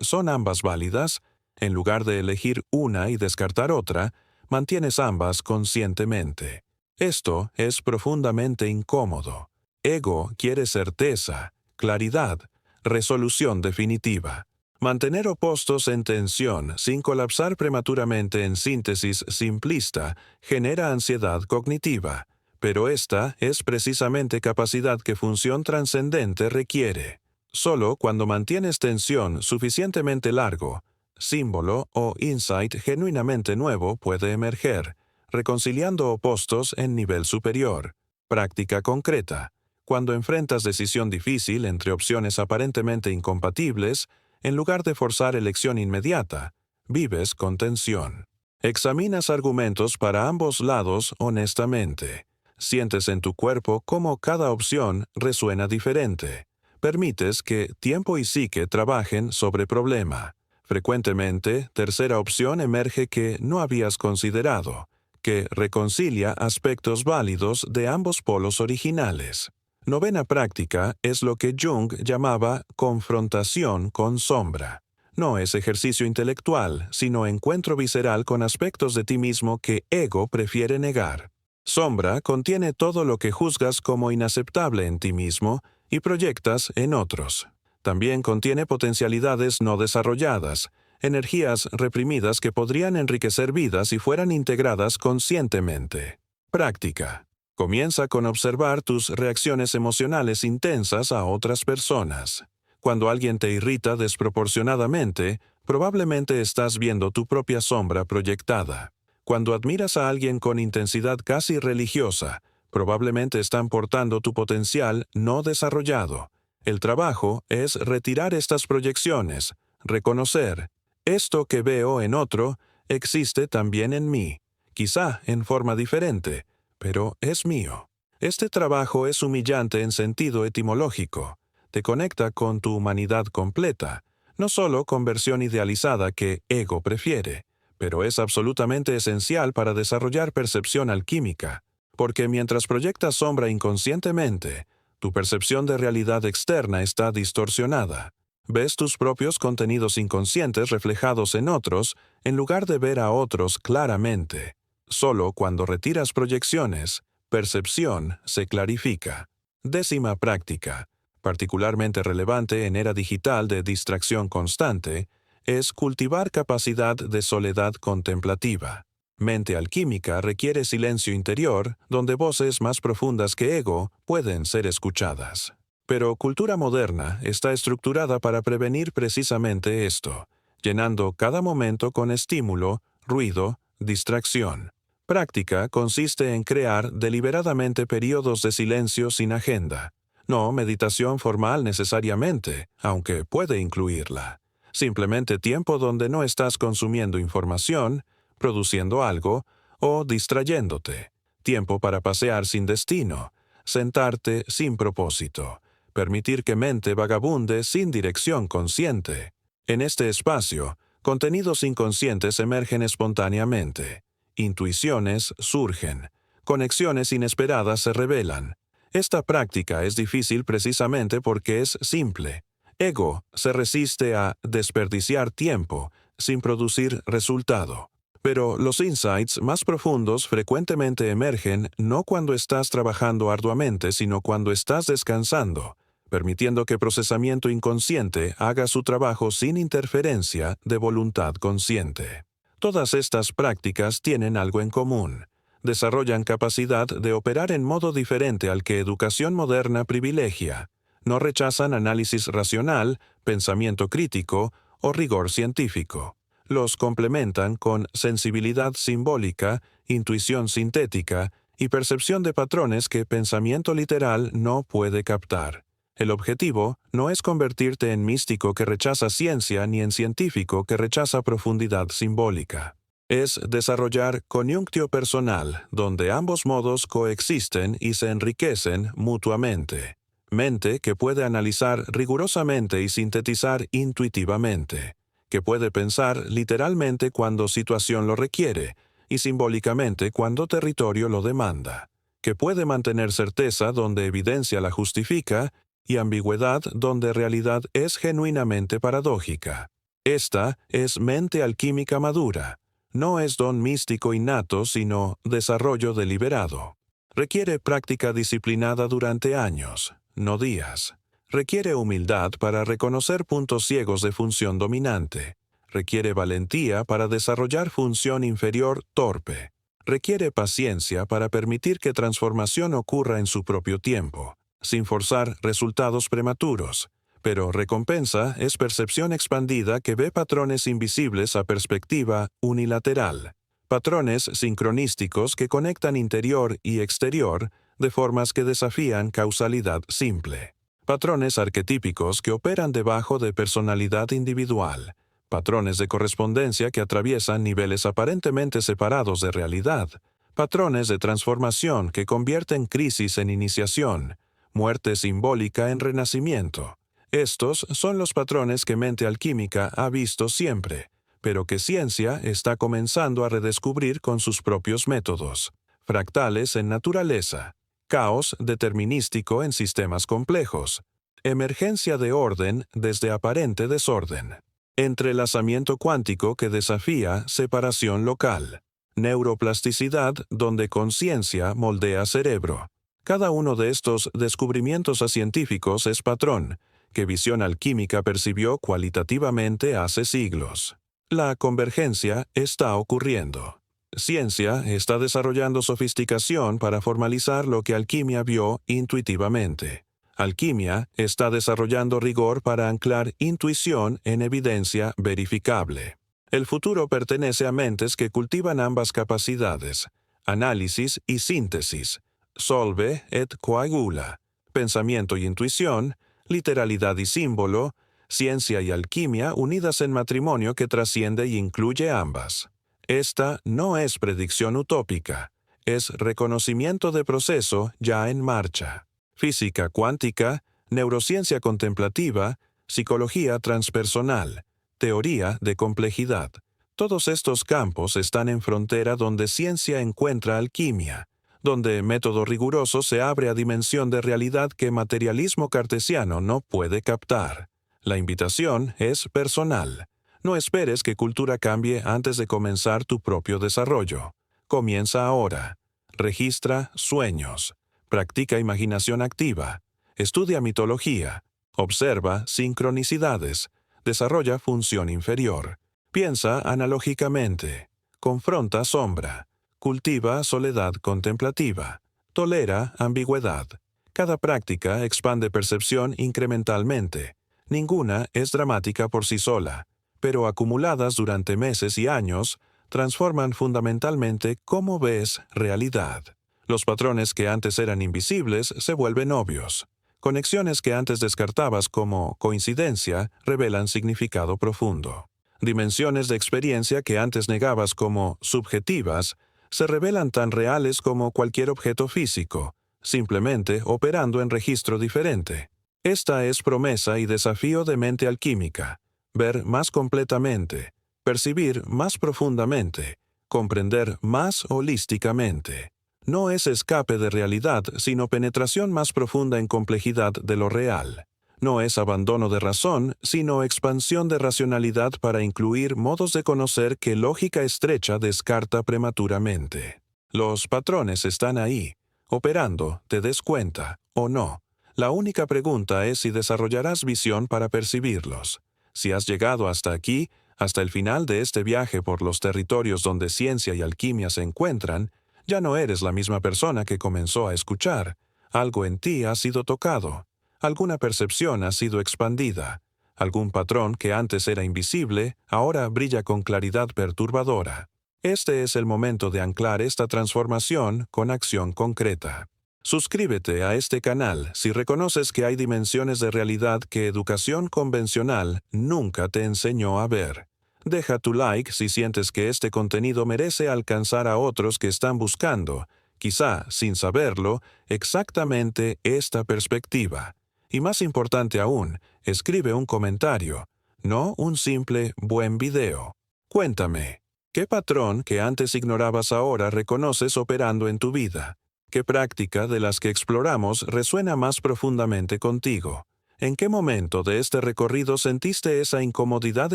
son ambas válidas, en lugar de elegir una y descartar otra, mantienes ambas conscientemente. Esto es profundamente incómodo. Ego quiere certeza, claridad, resolución definitiva. Mantener opuestos en tensión sin colapsar prematuramente en síntesis simplista genera ansiedad cognitiva, pero esta es precisamente capacidad que función trascendente requiere. Solo cuando mantienes tensión suficientemente largo, símbolo o insight genuinamente nuevo puede emerger, reconciliando opuestos en nivel superior. Práctica concreta. Cuando enfrentas decisión difícil entre opciones aparentemente incompatibles, en lugar de forzar elección inmediata, vives con tensión. Examinas argumentos para ambos lados honestamente. Sientes en tu cuerpo cómo cada opción resuena diferente. Permites que tiempo y psique trabajen sobre problema. Frecuentemente, tercera opción emerge que no habías considerado, que reconcilia aspectos válidos de ambos polos originales. Novena práctica es lo que Jung llamaba confrontación con sombra. No es ejercicio intelectual, sino encuentro visceral con aspectos de ti mismo que ego prefiere negar. Sombra contiene todo lo que juzgas como inaceptable en ti mismo y proyectas en otros. También contiene potencialidades no desarrolladas, energías reprimidas que podrían enriquecer vidas si fueran integradas conscientemente. Práctica. Comienza con observar tus reacciones emocionales intensas a otras personas. Cuando alguien te irrita desproporcionadamente, probablemente estás viendo tu propia sombra proyectada. Cuando admiras a alguien con intensidad casi religiosa, probablemente están portando tu potencial no desarrollado. El trabajo es retirar estas proyecciones, reconocer, esto que veo en otro existe también en mí, quizá en forma diferente, pero es mío. Este trabajo es humillante en sentido etimológico. Te conecta con tu humanidad completa, no solo con versión idealizada que ego prefiere, pero es absolutamente esencial para desarrollar percepción alquímica, porque mientras proyectas sombra inconscientemente, tu percepción de realidad externa está distorsionada. Ves tus propios contenidos inconscientes reflejados en otros en lugar de ver a otros claramente. Solo cuando retiras proyecciones, percepción se clarifica. Décima práctica, particularmente relevante en era digital de distracción constante, es cultivar capacidad de soledad contemplativa. Mente alquímica requiere silencio interior, donde voces más profundas que ego pueden ser escuchadas. Pero cultura moderna está estructurada para prevenir precisamente esto, llenando cada momento con estímulo, ruido, distracción. Práctica consiste en crear deliberadamente periodos de silencio sin agenda. No meditación formal necesariamente, aunque puede incluirla. Simplemente tiempo donde no estás consumiendo información, produciendo algo o distrayéndote. Tiempo para pasear sin destino, sentarte sin propósito, permitir que mente vagabunde sin dirección consciente. En este espacio, contenidos inconscientes emergen espontáneamente. Intuiciones surgen. Conexiones inesperadas se revelan. Esta práctica es difícil precisamente porque es simple. Ego se resiste a desperdiciar tiempo sin producir resultado. Pero los insights más profundos frecuentemente emergen no cuando estás trabajando arduamente, sino cuando estás descansando, permitiendo que procesamiento inconsciente haga su trabajo sin interferencia de voluntad consciente. Todas estas prácticas tienen algo en común. Desarrollan capacidad de operar en modo diferente al que educación moderna privilegia. No rechazan análisis racional, pensamiento crítico o rigor científico. Los complementan con sensibilidad simbólica, intuición sintética y percepción de patrones que pensamiento literal no puede captar. El objetivo no es convertirte en místico que rechaza ciencia ni en científico que rechaza profundidad simbólica. Es desarrollar coniunctio personal, donde ambos modos coexisten y se enriquecen mutuamente. Mente que puede analizar rigurosamente y sintetizar intuitivamente, que puede pensar literalmente cuando situación lo requiere y simbólicamente cuando territorio lo demanda, que puede mantener certeza donde evidencia la justifica y ambigüedad donde realidad es genuinamente paradójica. Esta es mente alquímica madura. No es don místico innato, sino desarrollo deliberado. Requiere práctica disciplinada durante años, no días. Requiere humildad para reconocer puntos ciegos de función dominante. Requiere valentía para desarrollar función inferior torpe. Requiere paciencia para permitir que transformación ocurra en su propio tiempo, sin forzar resultados prematuros. Pero recompensa es percepción expandida que ve patrones invisibles a perspectiva unilateral. Patrones sincronísticos que conectan interior y exterior de formas que desafían causalidad simple. Patrones arquetípicos que operan debajo de personalidad individual. Patrones de correspondencia que atraviesan niveles aparentemente separados de realidad. Patrones de transformación que convierten crisis en iniciación, muerte simbólica en renacimiento. Estos son los patrones que mente alquímica ha visto siempre, pero que ciencia está comenzando a redescubrir con sus propios métodos. Fractales en naturaleza, caos determinístico en sistemas complejos, emergencia de orden desde aparente desorden, entrelazamiento cuántico que desafía separación local, neuroplasticidad donde conciencia moldea cerebro. Cada uno de estos descubrimientos científicos es patrón, que visión alquímica percibió cualitativamente hace siglos. La convergencia está ocurriendo. Ciencia está desarrollando sofisticación para formalizar lo que alquimia vio intuitivamente. Alquimia está desarrollando rigor para anclar intuición en evidencia verificable. El futuro pertenece a mentes que cultivan ambas capacidades, análisis y síntesis, solve et coagula, pensamiento y intuición, literalidad y símbolo, ciencia y alquimia unidas en matrimonio que trasciende y incluye ambas. Esta no es predicción utópica, es reconocimiento de proceso ya en marcha. Física cuántica, neurociencia contemplativa, psicología transpersonal, teoría de complejidad. Todos estos campos están en frontera donde ciencia encuentra alquimia, donde método riguroso se abre a dimensión de realidad que materialismo cartesiano no puede captar. La invitación es personal. No esperes que cultura cambie antes de comenzar tu propio desarrollo. Comienza ahora. Registra sueños. Practica imaginación activa. Estudia mitología. Observa sincronicidades. Desarrolla función inferior. Piensa analógicamente. Confronta sombra. Cultiva soledad contemplativa. Tolera ambigüedad. Cada práctica expande percepción incrementalmente. Ninguna es dramática por sí sola, pero acumuladas durante meses y años, transforman fundamentalmente cómo ves realidad. Los patrones que antes eran invisibles se vuelven obvios. Conexiones que antes descartabas como coincidencia revelan significado profundo. Dimensiones de experiencia que antes negabas como subjetivas se revelan tan reales como cualquier objeto físico, simplemente operando en registro diferente. Esta es promesa y desafío de mente alquímica: ver más completamente, percibir más profundamente, comprender más holísticamente. No es escape de realidad, sino penetración más profunda en complejidad de lo real. No es abandono de razón, sino expansión de racionalidad para incluir modos de conocer que lógica estrecha descarta prematuramente. Los patrones están ahí, operando, te des cuenta o no. La única pregunta es si desarrollarás visión para percibirlos. Si has llegado hasta aquí, hasta el final de este viaje por los territorios donde ciencia y alquimia se encuentran, ya no eres la misma persona que comenzó a escuchar. Algo en ti ha sido tocado. Alguna percepción ha sido expandida. Algún patrón que antes era invisible, ahora brilla con claridad perturbadora. Este es el momento de anclar esta transformación con acción concreta. Suscríbete a este canal si reconoces que hay dimensiones de realidad que educación convencional nunca te enseñó a ver. Deja tu like si sientes que este contenido merece alcanzar a otros que están buscando, quizá sin saberlo, exactamente esta perspectiva. Y más importante aún, escribe un comentario, no un simple buen video. Cuéntame, ¿qué patrón que antes ignorabas ahora reconoces operando en tu vida? ¿Qué práctica de las que exploramos resuena más profundamente contigo? ¿En qué momento de este recorrido sentiste esa incomodidad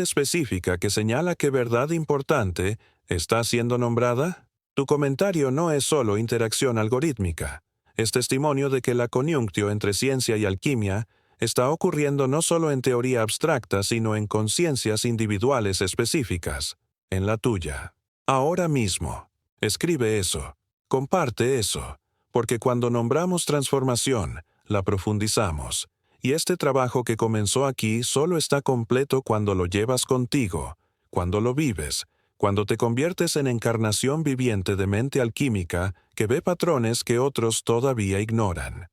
específica que señala que verdad importante está siendo nombrada? Tu comentario no es solo interacción algorítmica. Es testimonio de que la coniunctio entre ciencia y alquimia está ocurriendo no solo en teoría abstracta, sino en conciencias individuales específicas. En la tuya. Ahora mismo. Escribe eso. Comparte eso. Porque cuando nombramos transformación, la profundizamos. Y este trabajo que comenzó aquí solo está completo cuando lo llevas contigo, cuando lo vives, cuando te conviertes en encarnación viviente de mente alquímica que ve patrones que otros todavía ignoran.